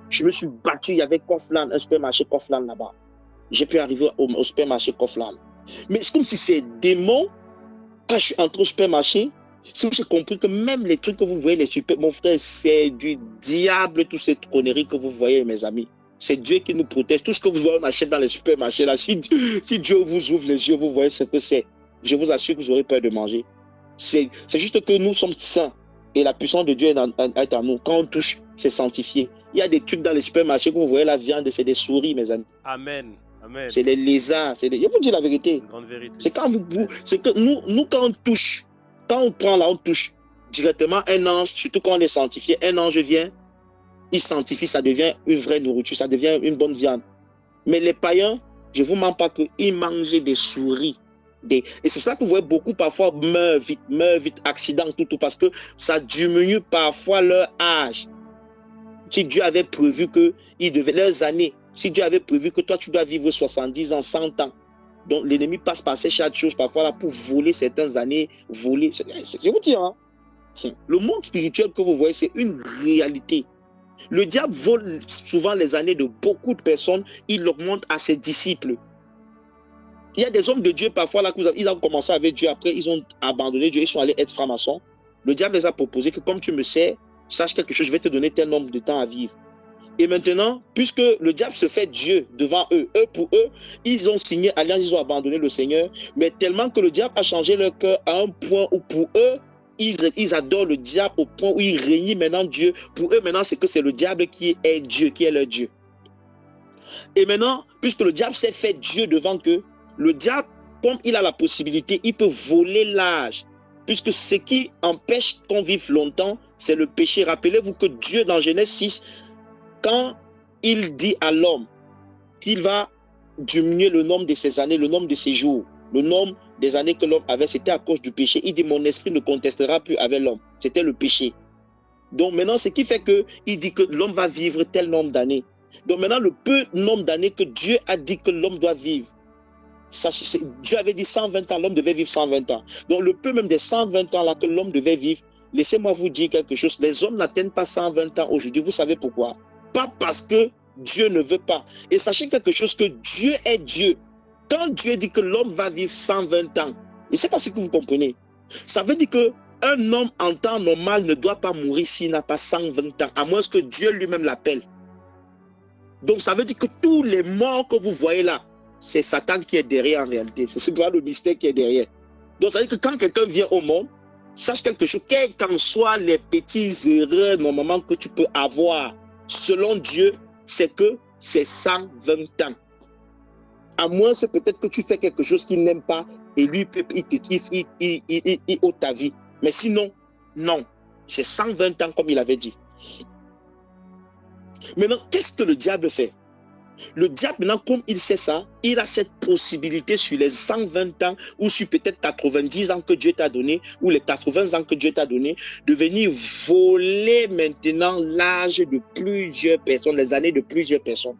Speaker 1: Je me suis battu, il y avait Kaufland, un supermarché Kaufland là-bas. J'ai pu arriver au supermarché Kaufland. Mais c'est comme si ces démons, quand je suis entré au supermarché, c'est où j'ai compris que même les trucs que vous voyez, mon frère, c'est du diable, toutes ces conneries que vous voyez, mes amis. C'est Dieu qui nous protège. Tout ce que vous voyez, on achète dans les supermarchés, là, si Dieu vous ouvre les yeux, vous voyez ce que c'est. Je vous assure que vous aurez peur de manger. C'est juste que nous sommes saints et la puissance de Dieu est en nous. Quand on touche, c'est sanctifié. Il y a des trucs dans les supermarchés que vous voyez, la viande, c'est des souris, mes amis.
Speaker 3: Amen. Amen.
Speaker 1: C'est des lézards. Je vous dis la vérité.
Speaker 3: Une grande vérité.
Speaker 1: C'est quand c'est que nous, quand on touche, quand on prend là, on touche directement un ange, surtout quand on est sanctifié, un ange vient, il sanctifie, ça devient une vraie nourriture, ça devient une bonne viande. Mais les païens, je ne vous mens pas qu'ils mangeaient des souris. Et c'est ça que vous voyez beaucoup parfois meurent vite, accident, tout, parce que ça diminue parfois leur âge. Si Dieu avait prévu que leurs années, si Dieu avait prévu que toi tu dois vivre 70 ans, 100 ans, donc l'ennemi passe par ces choses parfois là pour voler certaines années, voler. Je vous dis, hein, le monde spirituel que vous voyez, c'est une réalité. Le diable vole souvent les années de beaucoup de personnes, il l'augmente à ses disciples. Il y a des hommes de Dieu parfois là, ils ont commencé avec Dieu, après ils ont abandonné Dieu, ils sont allés être francs-maçons. Le diable les a proposé que comme tu me sais, sache quelque chose, je vais te donner tel nombre de temps à vivre. Et maintenant, puisque le diable se fait Dieu devant eux, pour eux, ils ont signé alliance, ils ont abandonné le Seigneur, mais tellement que le diable a changé leur cœur à un point où pour eux, ils adorent le diable au point où ils régnent maintenant Dieu. Pour eux, maintenant, c'est que c'est le diable qui est Dieu, qui est leur Dieu. Et maintenant, puisque le diable s'est fait Dieu devant eux, le diable, comme il a la possibilité, il peut voler l'âge. Puisque ce qui empêche qu'on vive longtemps, c'est le péché. Rappelez-vous que Dieu, dans Genèse 6, quand il dit à l'homme qu'il va diminuer le nombre de ses années, le nombre de ses jours, le nombre des années que l'homme avait, c'était à cause du péché. Il dit, mon esprit ne contestera plus avec l'homme. C'était le péché. Donc maintenant, ce qui fait qu'il dit que l'homme va vivre tel nombre d'années. Donc maintenant, le peu nombre d'années que Dieu a dit que l'homme doit vivre, Dieu avait dit 120 ans, l'homme devait vivre 120 ans. Donc le peu même des 120 ans là que l'homme devait vivre, laissez-moi vous dire quelque chose, les hommes n'atteignent pas 120 ans aujourd'hui. Vous savez pourquoi? Pas parce que Dieu ne veut pas. Et sachez quelque chose, que Dieu est Dieu. Quand Dieu dit que l'homme va vivre 120 ans, et c'est pas ce que vous comprenez. Ça veut dire que un homme en temps normal ne doit pas mourir s'il n'a pas 120 ans, à moins que Dieu lui-même l'appelle. Donc ça veut dire que tous les morts que vous voyez là, c'est Satan qui est derrière en réalité. C'est le mystère qui est derrière. Donc ça veut dire que quand quelqu'un vient au monde, sache quelque chose, quels qu'en soient les petites erreurs normalement que tu peux avoir, selon Dieu, c'est que c'est 120 ans. À moins c'est peut-être que tu fais quelque chose qu'il n'aime pas et lui, il te kiffe, il ôte ta vie. Mais sinon, non. C'est 120 ans comme il avait dit. Maintenant, qu'est-ce que le diable fait? Le diable, maintenant, comme il sait ça, il a cette possibilité sur les 120 ans ou sur peut-être 90 ans que Dieu t'a donné, ou les 80 ans que Dieu t'a donné, de venir voler maintenant l'âge de plusieurs personnes, les années de plusieurs personnes.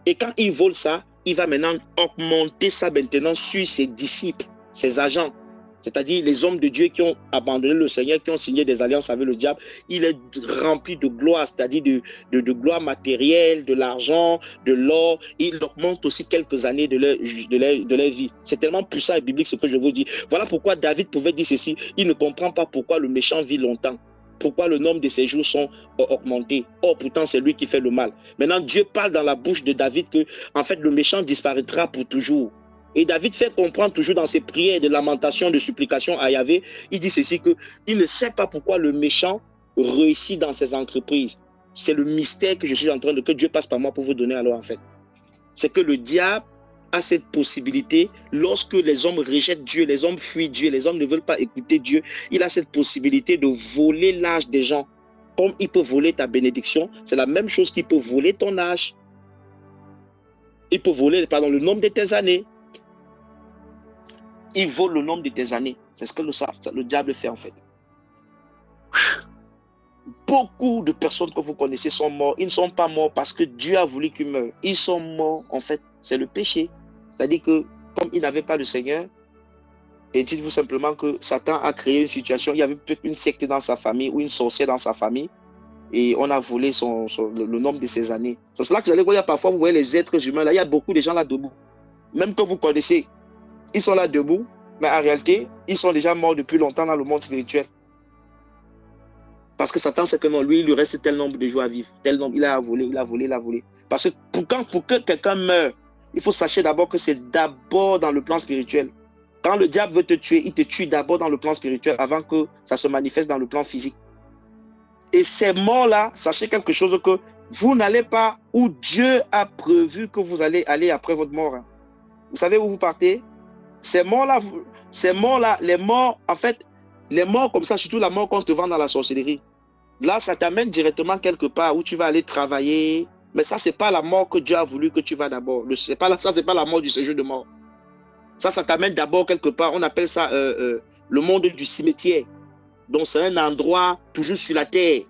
Speaker 1: Et quand il vole ça, il va maintenant augmenter ça maintenant sur ses disciples, ses agents. C'est-à-dire les hommes de Dieu qui ont abandonné le Seigneur, qui ont signé des alliances avec le diable. Il est rempli de gloire, c'est-à-dire de gloire matérielle, de l'argent, de l'or. Il augmente aussi quelques années de leur vie. C'est tellement puissant et biblique ce que je vous dis. Voilà pourquoi David pouvait dire ceci. Il ne comprend pas pourquoi le méchant vit longtemps. Pourquoi le nombre de ses jours sont augmentés. Or, pourtant, c'est lui qui fait le mal. Maintenant, Dieu parle dans la bouche de David que, en fait, le méchant disparaîtra pour toujours. Et David fait comprendre toujours dans ses prières de lamentation, de supplication à Yahvé, il dit ceci, qu'il ne sait pas pourquoi le méchant réussit dans ses entreprises. C'est le mystère que je suis en train de, que Dieu passe par moi pour vous donner alors en fait. C'est que le diable a cette possibilité, lorsque les hommes rejettent Dieu, les hommes fuient Dieu, les hommes ne veulent pas écouter Dieu, il a cette possibilité de voler l'âge des gens. Comme il peut voler ta bénédiction, c'est la même chose qu'il peut voler ton âge. Il peut voler, pardon, le nombre de tes années. Il vole le nombre de tes années. C'est ce que le diable fait en fait. Beaucoup de personnes que vous connaissez sont morts. Ils ne sont pas morts parce que Dieu a voulu qu'ils meurent. Ils sont morts en fait. C'est le péché. C'est-à-dire que comme ils n'avaient pas de Seigneur, et dites-vous simplement que Satan a créé une situation. Il y avait peut-être une secte dans sa famille ou une sorcière dans sa famille. Et on a volé le nombre de ses années. C'est cela que vous allez voir parfois, vous voyez les êtres humains là. Il y a beaucoup de gens là debout. Même que vous connaissez. Ils sont là debout, mais en réalité, ils sont déjà morts depuis longtemps dans le monde spirituel. Parce que Satan sait que non, lui, il lui reste tel nombre de jours à vivre. Tel nombre, il a volé, il a volé, il a volé. Parce que pour que quelqu'un meure, il faut sachez d'abord que c'est d'abord dans le plan spirituel. Quand le diable veut te tuer, il te tue d'abord dans le plan spirituel avant que ça se manifeste dans le plan physique. Et ces morts-là, sachez quelque chose que vous n'allez pas où Dieu a prévu que vous allez aller après votre mort. Vous savez où vous partez? Ces morts-là, les morts, en fait, les morts comme ça, surtout la mort qu'on te vend dans la sorcellerie, là, ça t'amène directement quelque part où tu vas aller travailler. Mais ça, ce n'est pas la mort que Dieu a voulu que tu vas d'abord. Ça, ce n'est pas la mort du séjour de mort. Ça t'amène d'abord quelque part. On appelle ça le monde du cimetière. Donc, c'est un endroit toujours sur la terre.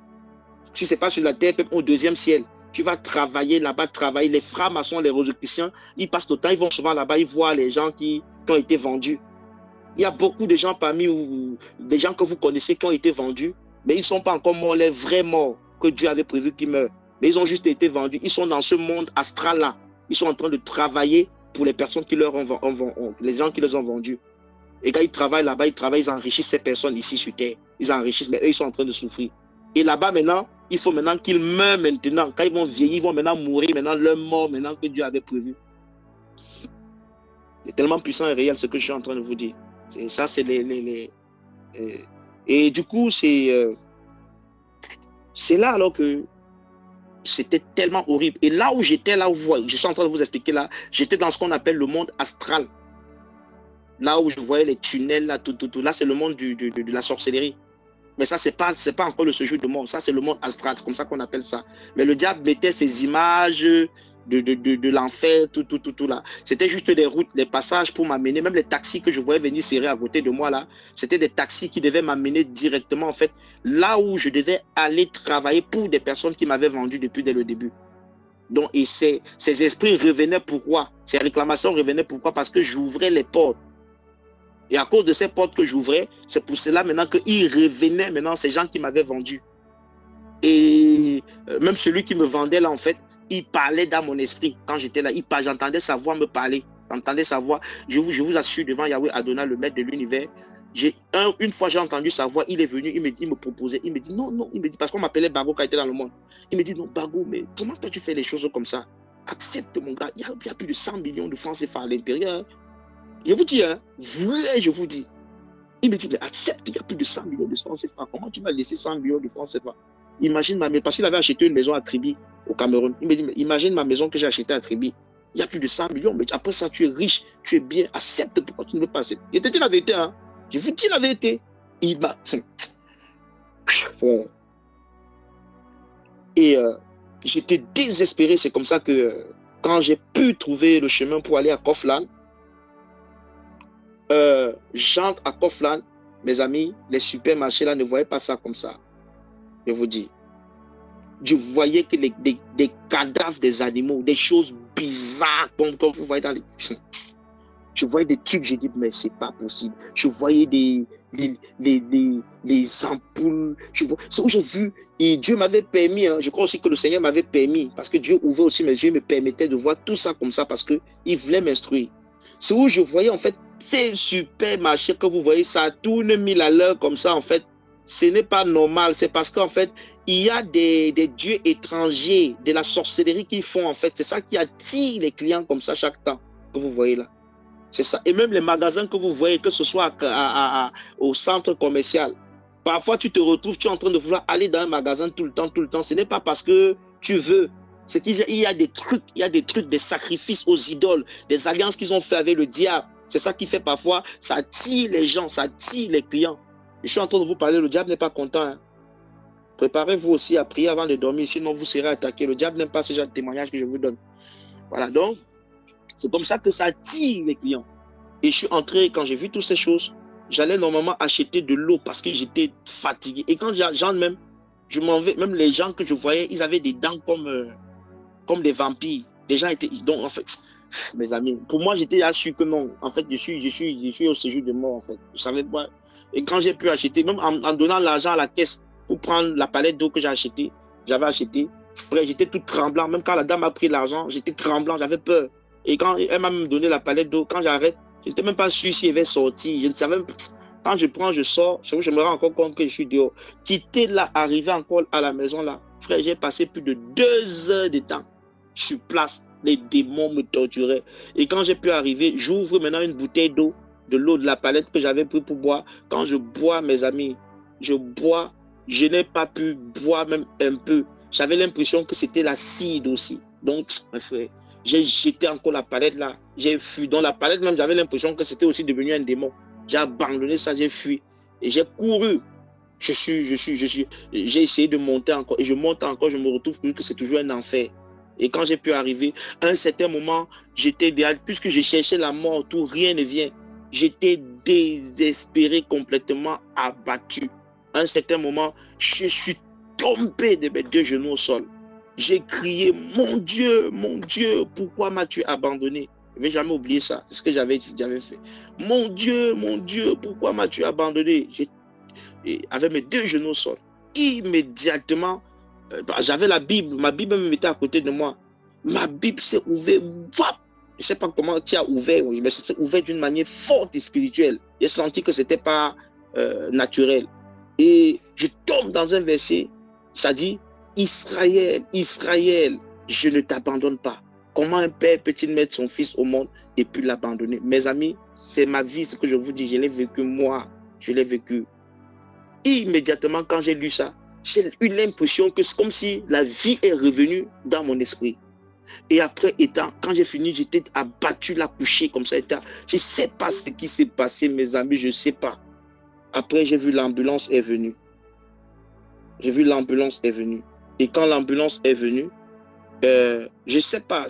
Speaker 1: Si ce n'est pas sur la terre, peut-être au deuxième ciel. Tu vas travailler là-bas, travailler. Les francs-maçons, les rosicruciens, ils passent le temps, ils vont souvent là-bas, ils voient les gens qui ont été vendus. Il y a beaucoup de gens parmi des gens que vous connaissez qui ont été vendus, mais ils ne sont pas encore morts, les vrais morts que Dieu avait prévu qu'ils meurent. Mais ils ont juste été vendus. Ils sont dans ce monde astral-là. Ils sont en train de travailler pour les personnes qui leur ont les gens qui les ont vendus. Et quand ils travaillent là-bas, ils enrichissent ces personnes ici sur terre. Ils enrichissent, mais eux, ils sont en train de souffrir. Et là-bas, maintenant, il faut maintenant qu'ils meurent maintenant. Quand ils vont vieillir, ils vont maintenant mourir, maintenant leur mort, maintenant que Dieu avait prévu. C'est tellement puissant et réel ce que je suis en train de vous dire. Ça, c'est et du coup, c'est là alors que c'était tellement horrible. Et là où j'étais, là où je suis en train de vous expliquer là, j'étais dans ce qu'on appelle le monde astral. Là où je voyais les tunnels, là, tout. Là, c'est le monde de la sorcellerie. Mais ça, c'est pas encore le séjour de mort. Ça, c'est le monde astral. C'est comme ça qu'on appelle ça. Mais le diable mettait ces images de l'enfer, tout là. C'était juste des routes, des passages pour m'amener. Même les taxis que je voyais venir serrer à côté de moi là, c'était des taxis qui devaient m'amener directement, en fait, là où je devais aller travailler pour des personnes qui m'avaient vendu depuis dès le début. Donc, et ces esprits revenaient pourquoi? Ces réclamations revenaient pourquoi? Parce que j'ouvrais les portes. Et à cause de ces portes que j'ouvrais, c'est pour cela maintenant qu'ils revenaient, maintenant, ces gens qui m'avaient vendu. Et même celui qui me vendait là, en fait, il parlait dans mon esprit. Quand j'étais là, j'entendais sa voix me parler. J'entendais sa voix. Je vous assure, devant Yahweh Adonai, le maître de l'univers, une fois j'ai entendu sa voix, il est venu, il me proposait, il me dit non, il me dit, parce qu'on m'appelait Bago quand il était dans le monde. Il me dit non, Bago, mais comment toi tu fais les choses comme ça? Accepte mon gars, il y a plus de 100 millions de francs CFA à l'intérieur. Je vous dis, hein, vrai, je vous dis. Il me dit, mais accepte, il y a plus de 100 millions de francs CFA. Comment tu vas laisser 100 millions de francs CFA? Imagine ma maison, parce qu'il avait acheté une maison à Tribi, au Cameroun. Il me dit, mais imagine ma maison que j'ai achetée à Tribi. Il y a plus de 100 millions, mais après ça, tu es riche, tu es bien, accepte, pourquoi tu ne veux pas accepter? Il te dit la vérité, hein. Je vous dis la vérité. Il m'a... Et j'étais désespéré. C'est comme ça que quand j'ai pu trouver le chemin pour aller à Kaufland, j'entre à Kaufland, mes amis, les supermarchés là ne voyaient pas ça comme ça. Je vous dis. Je voyais que des cadavres des animaux, des choses bizarres, comme vous voyez dans les... Je voyais des trucs, j'ai dit, mais c'est pas possible. Je voyais les ampoules. C'est où j'ai vu, et Dieu m'avait permis, hein, je crois aussi que le Seigneur m'avait permis, parce que Dieu ouvrait aussi mes yeux, me permettait de voir tout ça comme ça, parce qu'il voulait m'instruire. C'est où je voyais, en fait, ces supermarchés que vous voyez, ça tourne 1000 à l'heure comme ça, en fait. Ce n'est pas normal, c'est parce qu'en fait, il y a des dieux étrangers, de la sorcellerie qu'ils font, en fait. C'est ça qui attire les clients comme ça chaque temps, que vous voyez là. C'est ça. Et même les magasins que vous voyez, que ce soit au centre commercial, parfois tu te retrouves, tu es en train de vouloir aller dans un magasin tout le temps. Ce n'est pas parce que tu veux. C'est qu'il y a des trucs, des sacrifices aux idoles, des alliances qu'ils ont fait avec le diable. C'est ça qui fait parfois, ça attire les gens, ça attire les clients. Je suis en train de vous parler, le diable n'est pas content. Hein. Préparez-vous aussi à prier avant de dormir, sinon vous serez attaqué. Le diable n'aime pas ce genre de témoignage que je vous donne. Voilà, donc, c'est comme ça que ça attire les clients. Et je suis entré, quand j'ai vu toutes ces choses, j'allais normalement acheter de l'eau parce que j'étais fatigué. Et quand j'en même, je m'en vais, même les gens que je voyais, ils avaient des dents comme des vampires. Les gens étaient, donc en fait, mes amis, pour moi, j'étais sûr que non. En fait, je suis au séjour de mort, en fait. Je savais pas. Et quand j'ai pu acheter, même en donnant l'argent à la caisse pour prendre la palette d'eau que j'avais acheté, j'étais tout tremblant. Même quand la dame a pris l'argent, j'étais tremblant, j'avais peur. Et quand elle m'a même donné la palette d'eau, quand j'arrête, je n'étais même pas sûr si elle va sortir. Je ne savais même pas. Quand je prends, je sors, je me rends encore compte que je suis dehors. Quitter là, arriver encore à la maison là, frère, j'ai passé plus de 2 heures de temps sur place. Les démons me torturaient. Et quand j'ai pu arriver, j'ouvre maintenant une bouteille d'eau, de l'eau de la palette que j'avais pris pour boire. Quand je bois, mes amis, je bois, je n'ai pas pu boire même un peu. J'avais l'impression que c'était l'acide aussi. Donc, mes frères, j'ai jeté encore la palette là. J'ai fui. Dans la palette même, j'avais l'impression que c'était aussi devenu un démon. J'ai abandonné ça, j'ai fui. Et j'ai couru. J'ai essayé de monter encore. Et je monte encore, je me retrouve plus que c'est toujours un enfer. Et quand j'ai pu arriver, à un certain moment, j'étais derrière, puisque je cherchais la mort, tout, rien ne vient. J'étais désespéré, complètement abattu. À un certain moment, je suis tombé de mes 2 genoux au sol. J'ai crié, mon Dieu, pourquoi m'as-tu abandonné? Je ne vais jamais oublier ça, c'est ce que j'avais fait. Mon Dieu, pourquoi m'as-tu abandonné? Avec mes 2 genoux au sol. Immédiatement, j'avais la Bible, ma Bible me mettait à côté de moi. Ma Bible s'est ouverte. Je ne sais pas comment tu as ouvert, mais c'est ouvert d'une manière forte et spirituelle. J'ai senti que ce n'était pas naturel. Et je tombe dans un verset, ça dit, Israël, je ne t'abandonne pas. Comment un père peut-il mettre son fils au monde et puis l'abandonner? Mes amis, c'est ma vie, ce que je vous dis, je l'ai vécu moi, je l'ai vécu. Immédiatement, quand j'ai lu ça, j'ai eu l'impression que c'est comme si la vie est revenue dans mon esprit. Et après, quand j'ai fini, j'étais abattu, là, couché comme ça. Je ne sais pas ce qui s'est passé, mes amis, je ne sais pas. Après, j'ai vu l'ambulance est venue. Et quand l'ambulance est venue, je ne sais pas,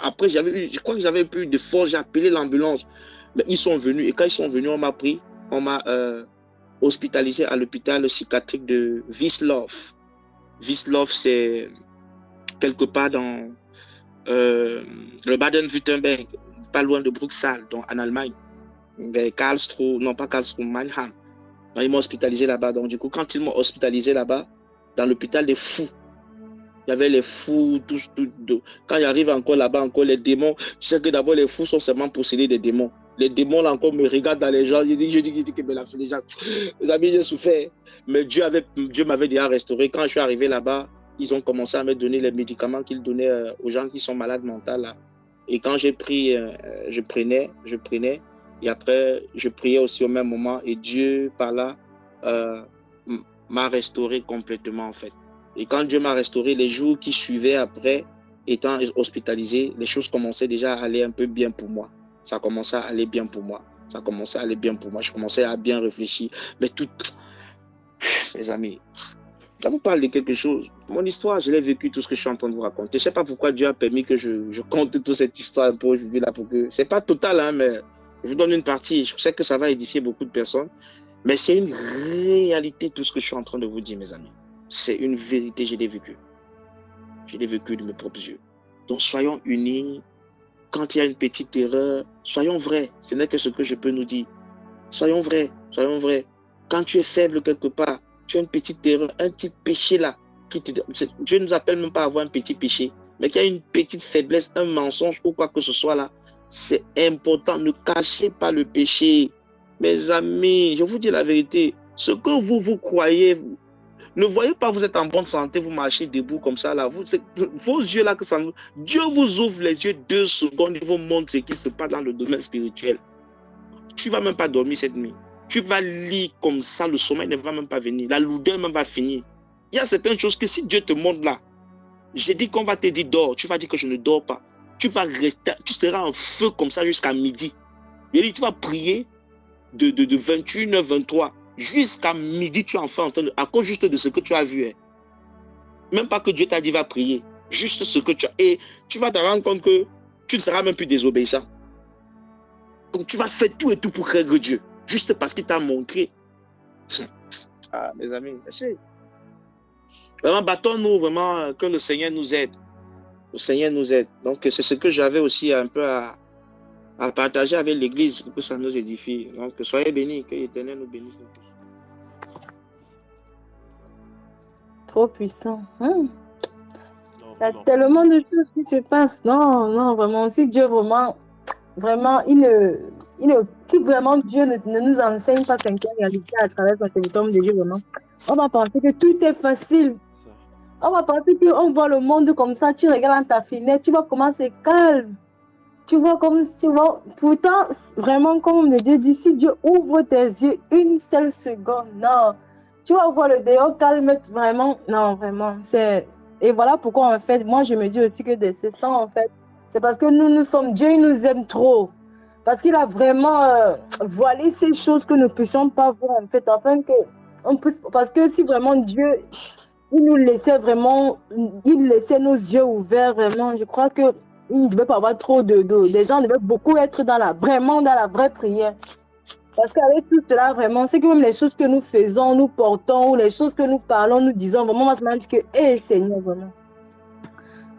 Speaker 1: après, je crois que j'avais plus de force, j'ai appelé l'ambulance. Mais ils sont venus, et quand ils sont venus, on m'a hospitalisé à l'hôpital psychiatrique de Wiesloch. Wiesloch, c'est quelque part dans le Baden-Württemberg, pas loin de Bruxelles, donc en Allemagne, vers Karlsruhe, non pas Karlsruhe, Mannheim. Donc, ils m'ont hospitalisé là-bas. Donc, du coup, quand ils m'ont hospitalisé là-bas, dans l'hôpital des fous, il y avait les fous, tous. Quand j'arrive encore là-bas, encore les démons, tu sais que d'abord les fous sont seulement possédés des démons. Les démons là encore me regardent dans les gens. Je dis que les gens, les amis, j'ai souffert. Mais Dieu m'avait déjà restauré. Quand je suis arrivé là-bas, ils ont commencé à me donner les médicaments qu'ils donnaient aux gens qui sont malades mentales là. Et quand j'ai pris, je prenais. Et après, je priais aussi au même moment. Et Dieu, par là, m'a restauré complètement en fait. Et quand Dieu m'a restauré, les jours qui suivaient après, étant hospitalisé, les choses commençaient déjà à aller un peu bien pour moi. Ça commençait à aller bien pour moi. Je commençais à bien réfléchir. Mais tout, mes amis, ça vous parle de quelque chose. Mon histoire, je l'ai vécu, tout ce que je suis en train de vous raconter. Je ne sais pas pourquoi Dieu a permis que je compte toute cette histoire un peu aujourd'hui là pour que... C'est pas total, hein, mais je vous donne une partie. Je sais que ça va édifier beaucoup de personnes. Mais c'est une réalité tout ce que je suis en train de vous dire, mes amis. C'est une vérité, je l'ai vécu. Je l'ai vécu de mes propres yeux. Donc soyons unis. Quand il y a une petite erreur, soyons vrais. Ce n'est que ce que je peux nous dire. Soyons vrais. Quand tu es faible quelque part, tu as une petite erreur, un petit péché là. Dieu ne nous appelle même pas à avoir un petit péché. Mais qu'il y a une petite faiblesse, un mensonge ou quoi que ce soit là. C'est important. Ne cachez pas le péché. Mes amis, je vous dis la vérité. Ce que vous croyez... Ne voyez pas, vous êtes en bonne santé, vous marchez debout comme ça, là. Vos yeux, là, Dieu vous ouvre les yeux 2 secondes, il vous montre ce qui se passe dans le domaine spirituel. Tu ne vas même pas dormir cette nuit. Tu vas lire comme ça, le sommeil ne va même pas venir. La lourdeur même va finir. Il y a certaines choses que si Dieu te montre là, j'ai dit qu'on va te dire dors, tu vas dire que je ne dors pas. Tu vas rester, tu seras en feu comme ça jusqu'à midi. J'ai dit, tu vas prier de 21h, 23h. Jusqu'à midi, tu es enfin en train de... À cause juste de ce que tu as vu. Hein. Même pas que Dieu t'a dit va prier. Juste ce que tu as... Et tu vas te rendre compte que tu ne seras même plus désobéissant. Donc tu vas faire tout et tout pour régler Dieu. Juste parce qu'il t'a montré. Ah, mes amis, merci. Vraiment, battons-nous, vraiment, que le Seigneur nous aide. Le Seigneur nous aide. Donc c'est ce que j'avais aussi un peu à partager avec l'Église pour que ça nous édifie. Donc soyez bénis, que l'Éternel nous bénisse.
Speaker 3: Trop puissant. Il y a tellement de choses qui se passent. Non, vraiment. Si Dieu vraiment, si vraiment Dieu ne nous enseigne pas cette réalité à travers son territoire de Dieu, vraiment, on va penser que tout est facile. On va penser qu'on voit le monde comme ça. Tu regardes dans ta fenêtre, tu vois comment c'est calme. Tu vois comme tu vois. Pourtant, vraiment, comme Dieu dit, si Dieu ouvre tes yeux une seule seconde, non. Tu vas voir le dehors calme, vraiment, non, vraiment, c'est... Et voilà pourquoi, en fait, moi, je me dis aussi que c'est ça, en fait, c'est parce que nous sommes, Dieu, il nous aime trop, parce qu'il a vraiment voilé ces choses que nous ne puissions pas voir, en fait, afin que, on puisse, parce que si vraiment Dieu, il nous laissait vraiment, il laissait nos yeux ouverts, vraiment, je crois que il ne devait pas avoir trop les gens devaient beaucoup être vraiment dans la vraie prière. Parce qu'avec tout cela, vraiment, c'est que même les choses que nous faisons, nous portons, ou les choses que nous parlons, nous disons, vraiment, on se dit que, hé, Seigneur, vraiment.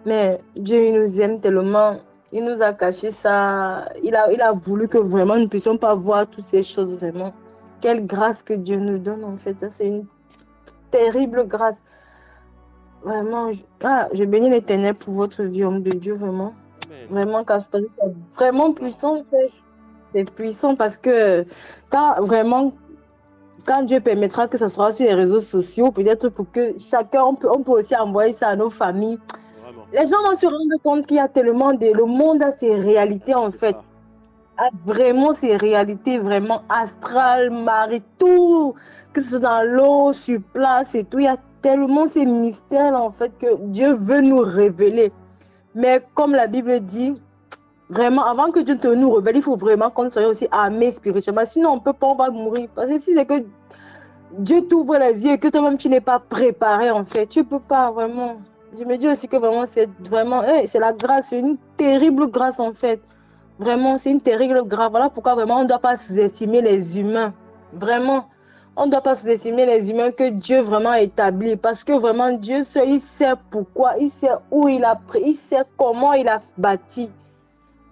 Speaker 3: Mais Dieu, il nous aime tellement, il nous a caché ça, il a voulu que vraiment nous ne puissions pas voir toutes ces choses, vraiment. Quelle grâce que Dieu nous donne, en fait. Ça, c'est une terrible grâce. Vraiment, je bénis l'Éternel pour votre vie, homme de Dieu, vraiment. Amen. Vraiment, car c'est vraiment puissant, en fait. C'est puissant parce que quand Dieu permettra que ce soit sur les réseaux sociaux, peut-être pour que chacun, on peut aussi envoyer ça à nos familles. Vraiment. Les gens vont se rendre compte qu'il y a tellement le monde a ses réalités en fait. A vraiment ses réalités vraiment astrales, marées, tout, que ce soit dans l'eau, sur place et tout. Il y a tellement ces mystères en fait que Dieu veut nous révéler. Mais comme la Bible dit, vraiment, avant que Dieu nous révèle, il faut vraiment qu'on soit aussi armés spirituellement. Sinon, on peut pas, on va mourir. Parce que si c'est que Dieu t'ouvre les yeux et que toi-même, tu n'es pas préparé, en fait, tu peux pas vraiment. Je me dis aussi que vraiment, c'est la grâce, c'est une terrible grâce, en fait. Vraiment, c'est une terrible grâce. Voilà pourquoi vraiment, on ne doit pas sous-estimer les humains. Vraiment, On ne doit pas sous-estimer les humains que Dieu vraiment a établi. Parce que vraiment, Dieu seul, il sait pourquoi, il sait où il a pris, il sait comment il a bâti.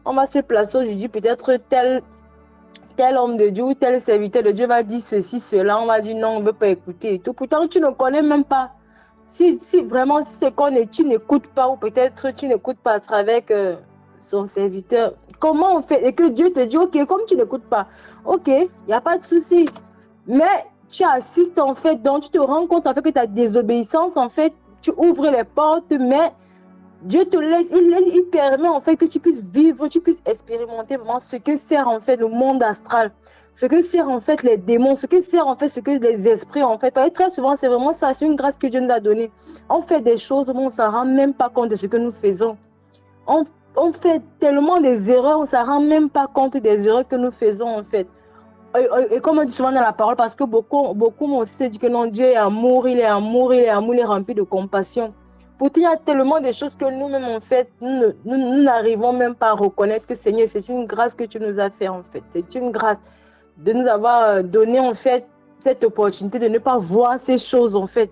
Speaker 3: On va se placer aujourd'hui, peut-être tel homme de Dieu ou tel serviteur de Dieu va dire ceci, cela. On va dire non, on ne veut pas écouter et tout. Pourtant, tu ne connais même pas. Si vraiment, si c'est qu'on est, tu n'écoutes pas, ou peut-être tu n'écoutes pas à travers son serviteur, comment on fait? Et que Dieu te dit, ok, comme tu n'écoutes pas, ok, il n'y a pas de souci. Mais tu assistes en fait, donc tu te rends compte en fait que ta désobéissance, en fait, tu ouvres les portes, mais Dieu te laisse, il permet en fait que tu puisses vivre, tu puisses expérimenter vraiment ce que sert en fait le monde astral, ce que sert en fait les démons, ce que sert en fait ce que les esprits en fait. Parce que très souvent, c'est vraiment ça, c'est une grâce que Dieu nous a donnée. On fait des choses, on ne s'en rend même pas compte de ce que nous faisons. On fait tellement des erreurs, on ne s'en rend même pas compte des erreurs que nous faisons en fait. Et comme on dit souvent dans la parole, parce que beaucoup m'ont aussi dit que non, Dieu est amour, il est amour, il est amour, il est rempli de compassion. Pourtant, il y a tellement de choses que nous-mêmes, en fait, nous n'arrivons même pas à reconnaître que Seigneur, c'est une grâce que tu nous as fait, en fait. C'est une grâce de nous avoir donné, en fait, cette opportunité de ne pas voir ces choses, en fait.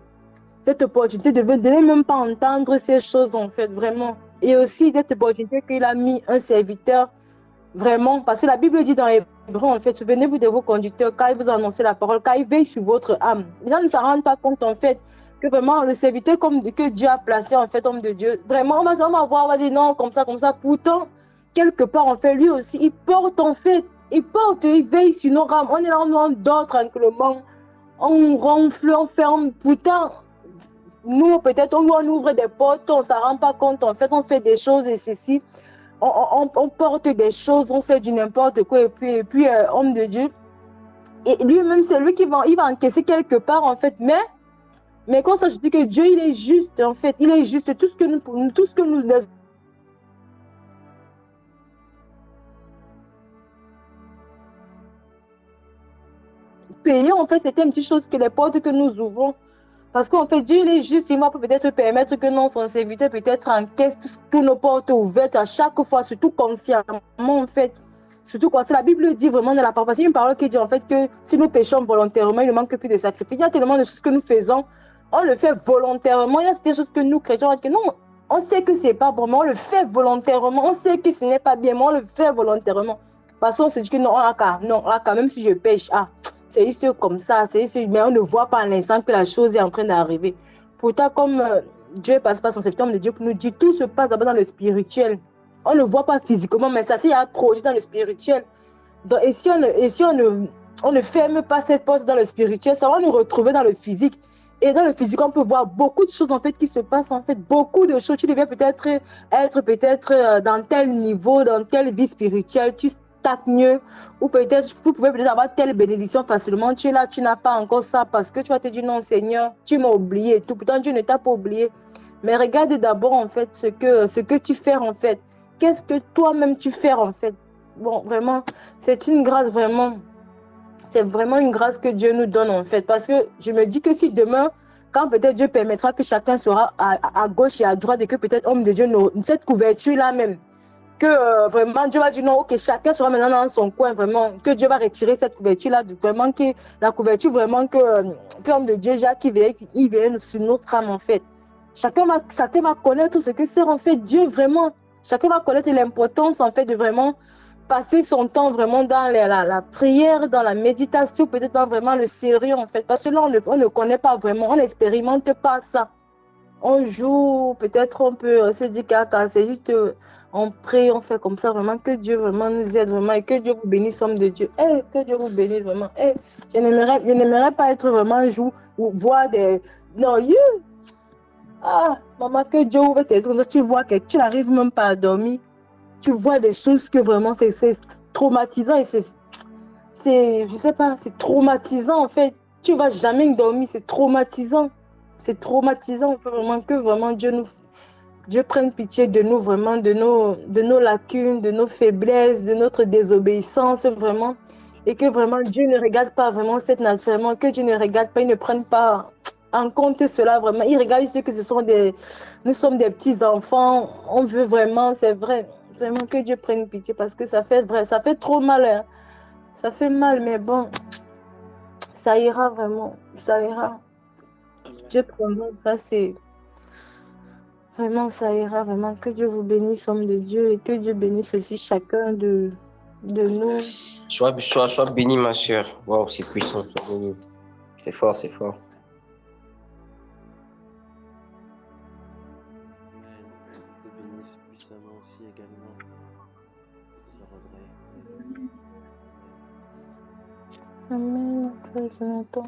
Speaker 3: Cette opportunité de ne même pas entendre ces choses, en fait, vraiment. Et aussi, cette opportunité qu'il a mis un serviteur, vraiment, parce que la Bible dit dans Hébreu, en fait, souvenez-vous de vos conducteurs, quand ils vous annoncent la parole, quand ils veillent sur votre âme. Les gens ne s'en rendent pas compte, en fait, que vraiment le serviteur que Dieu a placé, en fait, homme de Dieu, vraiment, on va voir, on va dire non, comme ça. Pourtant, quelque part, en fait, lui aussi, il porte, en fait, il veille sur nos âmes. On est là, on dort tranquillement, on ronfle, on ferme. Pourtant, nous, peut-être, on ouvre des portes, on ne s'en rend pas compte, en fait, on fait des choses et ceci. On porte des choses, on fait du n'importe quoi, et puis homme de Dieu. Et lui-même, c'est lui qui va encaisser quelque part, en fait. Mais quand ça, je dis que Dieu, il est juste, en fait. Il est juste. Tout ce que nous payons, en fait, c'était une petite chose que les portes que nous ouvrons. Parce qu'en fait, Dieu, il est juste. Il va peut-être permettre que non, son serviteur peut-être encaisse toutes nos portes ouvertes à chaque fois, surtout consciemment, en fait. Surtout quand la Bible dit vraiment dans la parole, parce qu'il y a une parole qui dit en fait que si nous péchons volontairement, il ne manque plus de sacrifice. Il y a tellement de choses que nous faisons, on le fait volontairement. Il y a des choses que nous, chrétiens, que non, on sait que ce n'est pas bon, mais on le fait volontairement. On sait que ce n'est pas bien, mais on le fait volontairement. Parce qu'on se dit que non, même si je pêche, c'est juste comme ça, mais on ne voit pas à l'instant que la chose est en train d'arriver. Pourtant, comme Dieu passe par son serviteur de Dieu pour nous dire, tout se passe d'abord dans le spirituel. On ne voit pas physiquement, mais ça, c'est un projet dans le spirituel. Donc, et si on ne ferme pas cette porte dans le spirituel, ça va nous retrouver dans le physique. Et dans le physique, on peut voir beaucoup de choses en fait qui se passent, en fait, beaucoup de choses. Tu deviens peut-être être dans tel niveau, dans telle vie spirituelle, tu stagnes mieux, ou peut-être vous pouvez peut-être avoir telle bénédiction facilement. Tu es là, tu n'as pas encore ça parce que tu vas te dire non, Seigneur, tu m'as oublié. Tout pourtant, Dieu ne t'a pas oublié. Mais regarde d'abord en fait ce que tu fais en fait. Qu'est-ce que toi-même tu fais en fait? Bon, vraiment, c'est une grâce vraiment. C'est vraiment une grâce que Dieu nous donne en fait. Parce que je me dis que si demain, quand peut-être Dieu permettra que chacun sera à gauche et à droite et que peut-être homme de Dieu, cette couverture-là même, que vraiment Dieu va dire non, ok, chacun sera maintenant dans son coin, vraiment, que Dieu va retirer cette couverture-là, vraiment que la couverture vraiment que homme de Dieu, Jacques, il vient sur notre âme en fait. Chacun va connaître ce que c'est en fait Dieu vraiment. Chacun va connaître l'importance en fait de vraiment passer son temps vraiment dans la prière, dans la méditation, peut-être dans vraiment le sérieux en fait. Parce que là, on ne connaît pas vraiment, on n'expérimente pas ça. On joue, peut-être on peut se dire que c'est juste, on prie, on fait comme ça vraiment, que Dieu vraiment nous aide vraiment et que Dieu vous bénisse, homme de Dieu. Que Dieu vous bénisse vraiment. Je n'aimerais pas être vraiment joue ou voir des... Non, maman, que Dieu ouvre tes yeux, tu vois que tu n'arrives même pas à dormir. Tu vois des choses que vraiment c'est traumatisant et je sais pas, c'est traumatisant en fait. Tu vas jamais dormir, c'est traumatisant. C'est traumatisant vraiment que vraiment Dieu prenne pitié de nous vraiment, de nos lacunes, de nos faiblesses, de notre désobéissance vraiment. Et que vraiment Dieu ne regarde pas vraiment cette nature, vraiment, que Dieu ne regarde pas, il ne prenne pas en compte cela vraiment. Il regarde juste que nous sommes des petits enfants, on veut vraiment, c'est vrai, vraiment que Dieu prenne pitié parce que ça fait trop mal. Hein. Ça fait mal, mais bon, ça ira vraiment, ça ira.
Speaker 1: Amen.
Speaker 3: Dieu prendra grâce et vraiment, ça ira vraiment. Que Dieu vous bénisse, homme de Dieu, et que Dieu bénisse aussi chacun de nous.
Speaker 2: Sois béni, ma soeur. Waouh, c'est puissant, sois béni. C'est fort, c'est fort.
Speaker 4: Amen. Te bénisse puissamment aussi également. Sœur Audrey.
Speaker 3: Amen, Frère Jonathan.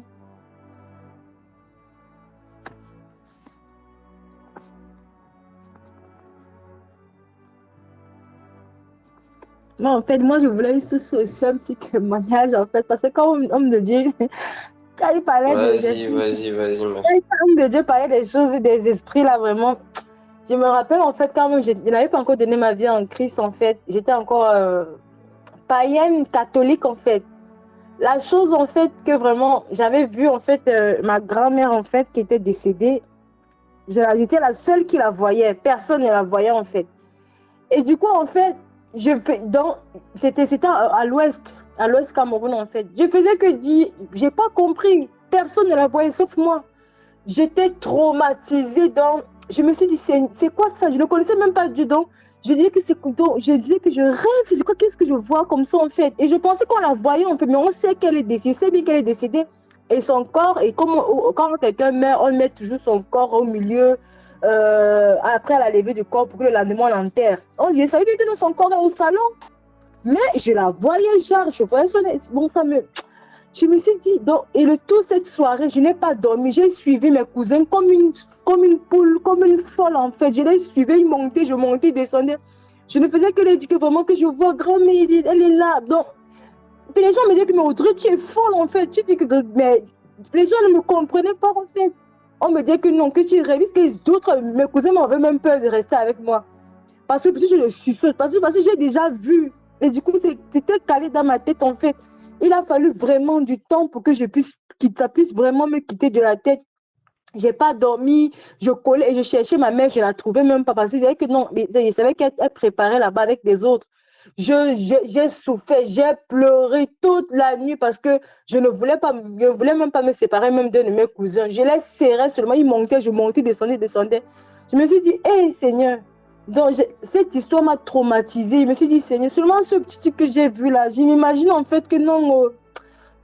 Speaker 3: Non, en fait, moi, je voulais juste aussi un petit témoignage, en fait, parce que quand homme de Dieu, quand il parlait
Speaker 2: Vas-y, ma
Speaker 3: quand
Speaker 2: soeur.
Speaker 3: l'homme de Dieu parlait des choses et des esprits, là, vraiment, je me rappelle, en fait, quand même, je n'avais pas encore donné ma vie en Christ, en fait, j'étais encore païenne, catholique, en fait. La chose, en fait, que vraiment, j'avais vu, en fait, ma grand-mère, en fait, qui était décédée, j'étais la seule qui la voyait, personne ne la voyait, en fait. Et du coup, en fait, c'était à l'ouest Cameroun, en fait. Je faisais que dire, j'ai pas compris, personne ne la voyait sauf moi. J'étais traumatisée, je me suis dit, c'est quoi ça? Je ne connaissais même pas Dieu, je disais que je rêve, c'est quoi, qu'est-ce que je vois comme ça, en fait? Et je pensais qu'on la voyait, en fait, mais on sait qu'elle est décédée, je sais bien qu'elle est décédée, et son corps, et quand quelqu'un meurt, on met toujours son corps au milieu, après la levée du corps pour que le lendemain on l'enterre. On dit, ça veut dire que son corps est au salon. Mais je la voyais, genre, je voyais son... Bon, je me suis dit, et toute cette soirée, je n'ai pas dormi. J'ai suivi mes cousins comme une poule, comme une folle, en fait. Je les suivais, ils montaient, je montais, ils descendaient. Je ne faisais que leur dire que vraiment que je vois grand-mère, elle est là. Donc, puis les gens me disaient que, mais Audrey, tu es folle, en fait. Tu dis que, mais les gens ne me comprenaient pas, en fait. On me disait que non, que tu rêves, que les autres, mes cousins m'avaient même peur de rester avec moi. Parce que je le suis faite, parce que j'ai déjà vu. Et du coup, c'était calé dans ma tête, en fait. Il a fallu vraiment du temps pour que ça puisse vraiment me quitter de la tête. J'ai pas dormi, je collais et je cherchais ma mère, je la trouvais même pas parce que je savais que non, mais je savais qu'elle préparait là-bas avec des autres. J'ai souffert, j'ai pleuré toute la nuit parce que je ne voulais même pas me séparer même d'un de mes cousins. Je les serrais seulement, ils montaient, je montais, descendais. Je me suis dit, hé Seigneur, donc cette histoire m'a traumatisée. Je me suis dit, Seigneur, seulement ce petit truc que j'ai vu là, je m'imagine en fait que non,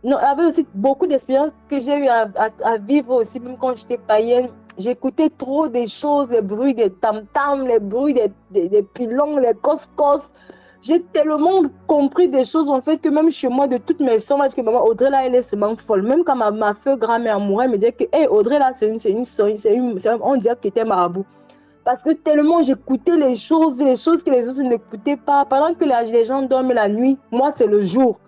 Speaker 3: il y avait aussi beaucoup d'expériences que j'ai eu à vivre aussi, même quand j'étais païenne. J'écoutais trop des choses, les bruits des tam-tams, les bruits des pilons, les cos-cos. J'ai tellement compris des choses en fait que même chez moi, de toutes mes soeurs, que maman Audrey là, elle est seulement folle. Même quand ma feu grand-mère mourait, elle me disait que hey, Audrey là, on dirait que tu étais marabout. Parce que tellement j'écoutais les choses que les autres n'écoutaient pas. Pendant que les gens dorment la nuit, moi c'est le jour.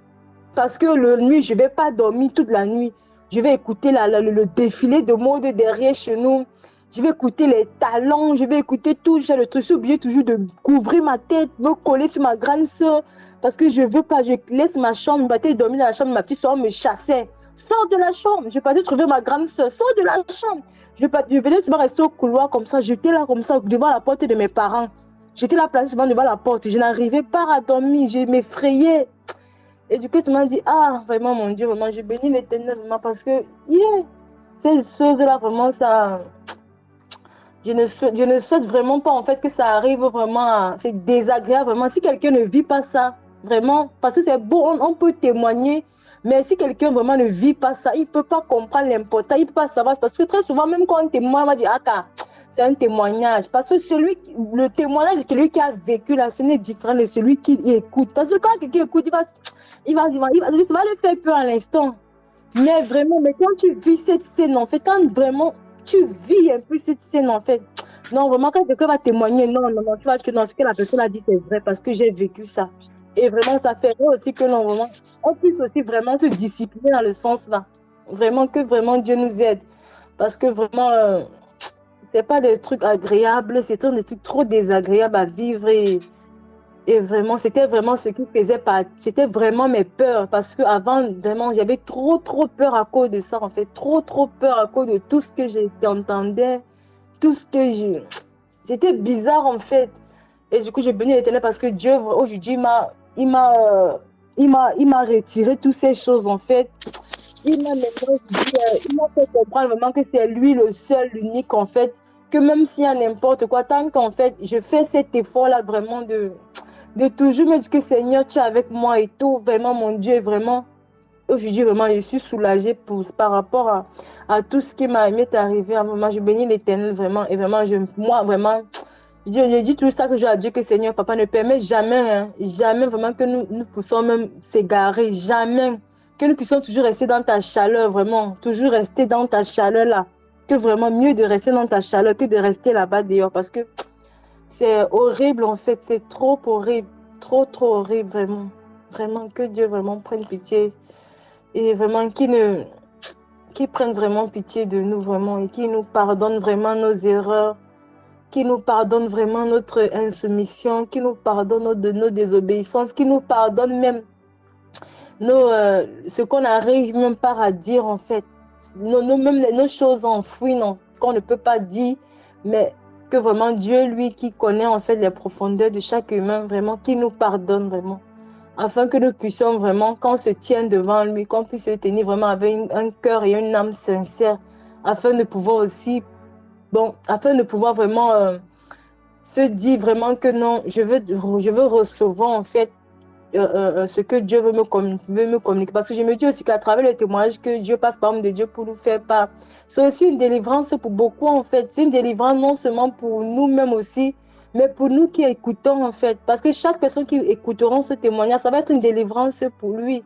Speaker 3: Parce que la nuit, je ne vais pas dormir toute la nuit. Je vais écouter le défilé de mode derrière chez nous. Je vais écouter les talents, je vais écouter tout. J'ai le truc, je suis obligée toujours de couvrir ma tête, me coller sur ma grande soeur. Parce que je ne veux pas, je laisse ma chambre, je partais dormir dans la chambre, ma petite soeur me chassait. Sors de la chambre, je partais trouver ma grande soeur, sors de la chambre. Je venais souvent rester au couloir comme ça, j'étais là comme ça, devant la porte de mes parents. J'étais là placée souvent devant la porte, je n'arrivais pas à dormir, je m'effrayais. Et du coup, tu m'as dit, ah, vraiment, mon Dieu, vraiment, je bénis l'Éternel, vraiment, parce que, ces choses-là, vraiment, ça... Je ne souhaite vraiment pas, en fait, que ça arrive vraiment, c'est désagréable, vraiment. Si quelqu'un ne vit pas ça, vraiment, parce que c'est beau, on peut témoigner, mais si quelqu'un vraiment ne vit pas ça, il ne peut pas comprendre l'importance, il ne peut pas savoir, parce que très souvent, même quand on témoigne, on va dire, ah, c'est un témoignage, parce que le témoignage de celui qui a vécu là, ce n'est différent de celui qui écoute, parce que quand quelqu'un écoute, ça va le faire peur à l'instant, mais vraiment, mais quand tu vis cette scène, en fait, quand vraiment tu vis un peu cette scène, en fait, non, vraiment, quand quelqu'un va témoigner, non, tu vois que non, ce que la personne a dit, c'est vrai, parce que j'ai vécu ça, et vraiment, ça fait aussi que non, vraiment, on puisse aussi vraiment se discipliner dans le sens là, vraiment, que vraiment Dieu nous aide, parce que vraiment, c'est pas des trucs agréables, c'est des trucs trop désagréables à vivre et vraiment, c'était vraiment ce qui faisait pas, c'était vraiment mes peurs parce que avant vraiment, j'avais trop peur à cause de ça en fait, trop peur à cause de tout ce que j'entendais, tout ce que c'était bizarre en fait. Et du coup, je bénis l'Éternel parce que Dieu aujourd'hui il m'a retiré toutes ces choses en fait. il m'a maintenant dit, il m'a fait comprendre vraiment que c'est lui le seul, l'unique en fait, que même s'il y a n'importe quoi, tant qu'en fait, je fais cet effort-là vraiment de toujours me dire que Seigneur, tu es avec moi et tout, vraiment, mon Dieu, vraiment, aujourd'hui, vraiment, je suis soulagée par rapport à tout ce qui m'est arrivé. Vraiment, je bénis l'Éternel, vraiment, et vraiment, moi, vraiment, je dis tout ça que j'ai à Dieu que Seigneur, Papa, ne permet jamais, hein, jamais vraiment que nous puissions même s'égarer, jamais. Que nous puissions toujours rester dans ta chaleur, vraiment, toujours rester dans ta chaleur là. Que vraiment mieux de rester dans ta chaleur que de rester là-bas dehors parce que c'est horrible en fait, c'est trop horrible, trop horrible vraiment. Vraiment, que Dieu vraiment prenne pitié et vraiment qui prenne vraiment pitié de nous vraiment et qui nous pardonne vraiment nos erreurs, qui nous pardonne vraiment notre insoumission, qui nous pardonne nos désobéissances, qui nous pardonne même ce qu'on n'arrive même pas à dire en fait, même nos choses enfouies qu'on ne peut pas dire, mais que vraiment Dieu, lui, qui connaît en fait les profondeurs de chaque humain, vraiment, qui nous pardonne vraiment, afin que nous puissions vraiment, quand on se tient devant lui, qu'on puisse se tenir vraiment avec un cœur et une âme sincère, afin de pouvoir aussi, afin de pouvoir vraiment se dire vraiment que non, je veux recevoir en fait ce que Dieu veut me communiquer. Parce que je me dis aussi qu'à travers le témoignage que Dieu passe par homme de Dieu pour nous faire part, c'est aussi une délivrance pour beaucoup en fait. C'est une délivrance non seulement pour nous-mêmes aussi, mais pour nous qui écoutons en fait. Parce que chaque personne qui écoutera ce témoignage, ça va être une délivrance pour lui.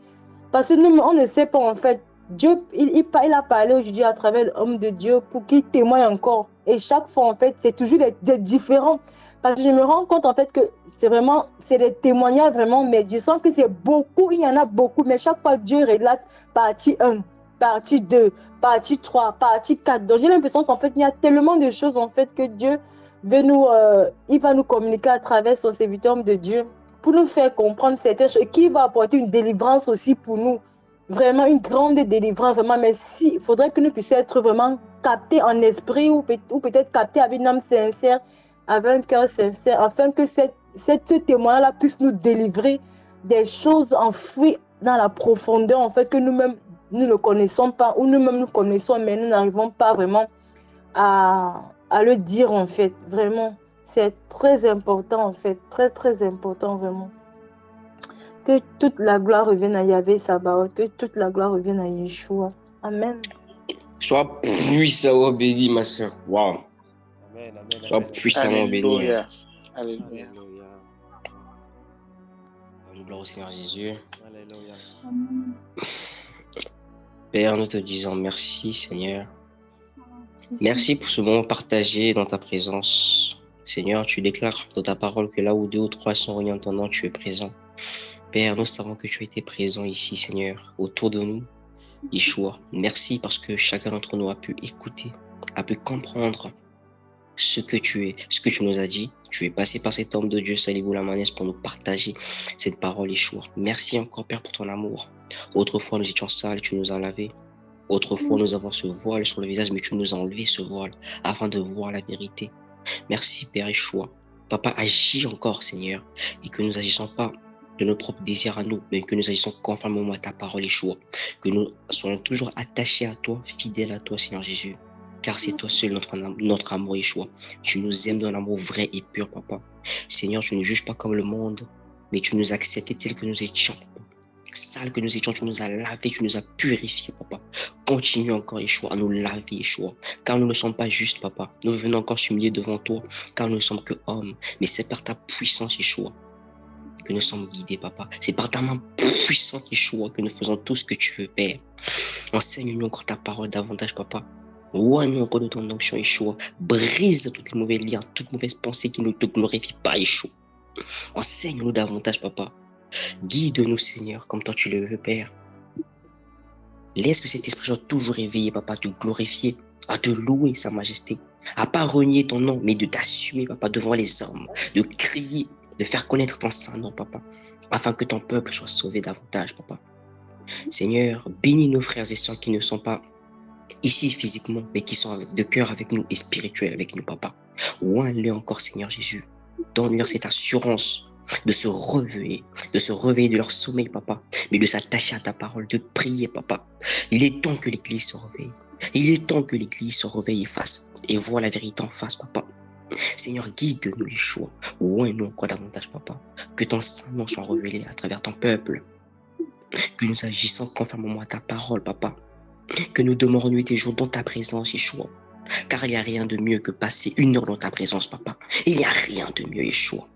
Speaker 3: Parce que nous, on ne sait pas en fait. Dieu, il a parlé aujourd'hui à travers l'homme de Dieu pour qu'il témoigne encore. Et chaque fois en fait, c'est toujours des différents. Parce que je me rends compte en fait que c'est des témoignages vraiment, mais je sens que c'est beaucoup, il y en a beaucoup, mais chaque fois Dieu relate partie 1, partie 2, partie 3, partie 4. Donc j'ai l'impression qu'en fait, il y a tellement de choses en fait que Dieu veut il va nous communiquer à travers son serviteur de Dieu pour nous faire comprendre certaines choses, qui va apporter une délivrance aussi pour nous. Vraiment une grande délivrance, vraiment, mais il faudrait que nous puissions être vraiment captés en esprit ou peut-être captés avec une âme sincère, avec un cœur sincère, afin que ce témoin-là puisse nous délivrer des choses enfouies dans la profondeur, en fait, que nous-mêmes, nous ne connaissons pas, ou nous-mêmes nous connaissons, mais nous n'arrivons pas vraiment à le dire, en fait. Vraiment, c'est très important, en fait, très important, vraiment. Que toute la gloire revienne à Yahvé Sabaoth, que toute la gloire revienne à Yeshua. Amen.
Speaker 2: Sois puissamment béni, ma soeur. Wow.
Speaker 4: Amen, amen,
Speaker 2: Sois
Speaker 4: amen.
Speaker 2: puissamment béni.
Speaker 1: Alléluia. Alléluia.
Speaker 4: Alléluia.
Speaker 2: Gloire au Seigneur Jésus.
Speaker 4: Alléluia.
Speaker 2: Père, nous te disons merci, Seigneur. Merci pour ce moment partagé dans ta présence. Seigneur, tu déclares dans ta parole que là où 2 ou 3 sont réunis en ton nom, tu es présent. Père, nous savons que tu as été présent ici, Seigneur, autour de nous. Yeshua, merci parce que chacun d'entre nous a pu écouter, a pu comprendre ce que tu nous as dit. Tu es passé par cet homme de Dieu, Salibou Lamanès, pour nous partager cette parole, Yeshua. Merci encore, Père, pour ton amour. Autrefois, nous étions sales, tu nous as lavés. Autrefois, nous avons ce voile sur le visage, mais tu nous as enlevé ce voile afin de voir la vérité. Merci, Père Yeshua. Papa, agis encore, Seigneur, et que nous n'agissons pas de nos propres désirs à nous, mais que nous agissons conformément à ta parole, Yeshua. Que nous soyons toujours attachés à toi, fidèles à toi, Seigneur Jésus. Car c'est toi seul notre amour, Yeshua. Tu nous aimes d'un amour vrai et pur, Papa. Seigneur, tu ne juges pas comme le monde, mais tu nous as acceptés tels que nous étions. Sales que nous étions, tu nous as lavés, tu nous as purifiés, Papa. Continue encore, Yeshua, à nous laver, Yeshua. Car nous ne sommes pas justes, Papa. Nous venons encore s'humilier devant toi, car nous ne sommes que hommes. Mais c'est par ta puissance, Yeshua, que nous sommes guidés, Papa. C'est par ta main puissante, Yeshua, que nous faisons tout ce que tu veux, Père. Enseigne-nous encore ta parole davantage, Papa. Ouvre-nous encore de ton onction, Yeshua. Brise toutes les mauvaises liens, toutes mauvaises pensées qui ne te glorifient pas, Yeshua. Enseigne-nous davantage, Papa. Guide-nous, Seigneur, comme toi tu le veux, Père. Laisse que cet esprit soit toujours éveillé, Papa, à te glorifier, à te louer, Sa Majesté. À pas renier ton nom, mais de t'assumer, Papa, devant les hommes, de crier, de faire connaître ton saint nom, Papa, afin que ton peuple soit sauvé davantage, Papa. Seigneur, bénis nos frères et sœurs qui ne sont pas ici physiquement, mais qui sont de cœur avec nous et spirituel avec nous, Papa. Oins-les encore, Seigneur Jésus. Donne-leur cette assurance de se réveiller de leur sommeil, papa, mais de s'attacher à ta parole, de prier, papa. Il est temps que l'Église se réveille. Il est temps que l'Église se réveille et voit la vérité en face, papa. Seigneur, guide-nous les choix. Ouin-nous encore davantage, papa. Que ton Saint-Nom soit révélé à travers ton peuple. Que nous agissons conformément à ta parole, papa. Que nous demeurons nuit et jour dans ta présence, Yeshua. Car il n'y a rien de mieux que passer 1 heure dans ta présence, papa. Il n'y a rien de mieux, Yeshua.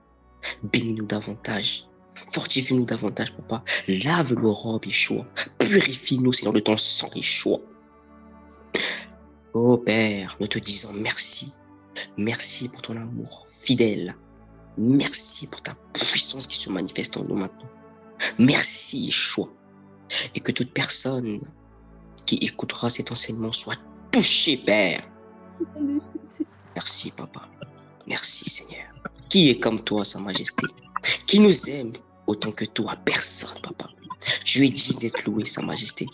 Speaker 2: Bénis-nous davantage. Fortifie-nous davantage, papa. Lave nos robes, Yeshua. Purifie-nous, Seigneur, de ton sang, Yeshua. Oh Père, nous te disons merci. Merci pour ton amour fidèle. Merci pour ta puissance qui se manifeste en nous maintenant. Merci, Yeshua. Et que toute personne qui écoutera cet enseignement soit touchée, Père. Merci, Papa. Merci, Seigneur. Qui est comme toi, Sa Majesté? Qui nous aime autant que toi? Personne, Papa. Tu es digne d'être loué, Sa Majesté.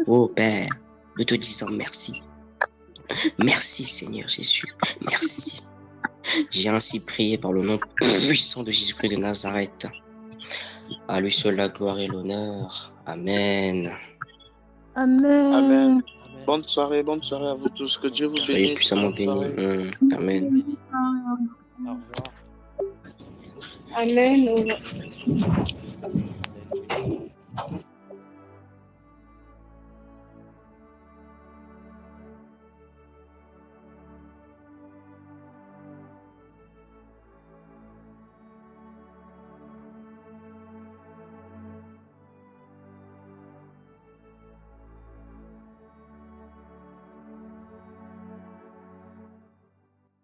Speaker 2: Oh Père, nous te disons merci. Merci, Seigneur Jésus. Merci. J'ai ainsi prié par le nom puissant de Jésus-Christ de Nazareth. À lui seul la gloire et l'honneur. Amen.
Speaker 3: Amen.
Speaker 1: Amen. Bonne soirée à vous tous. Que Dieu vous bénisse.
Speaker 2: Soyez puissamment bénis. Amen.
Speaker 4: Au revoir.
Speaker 3: Amen.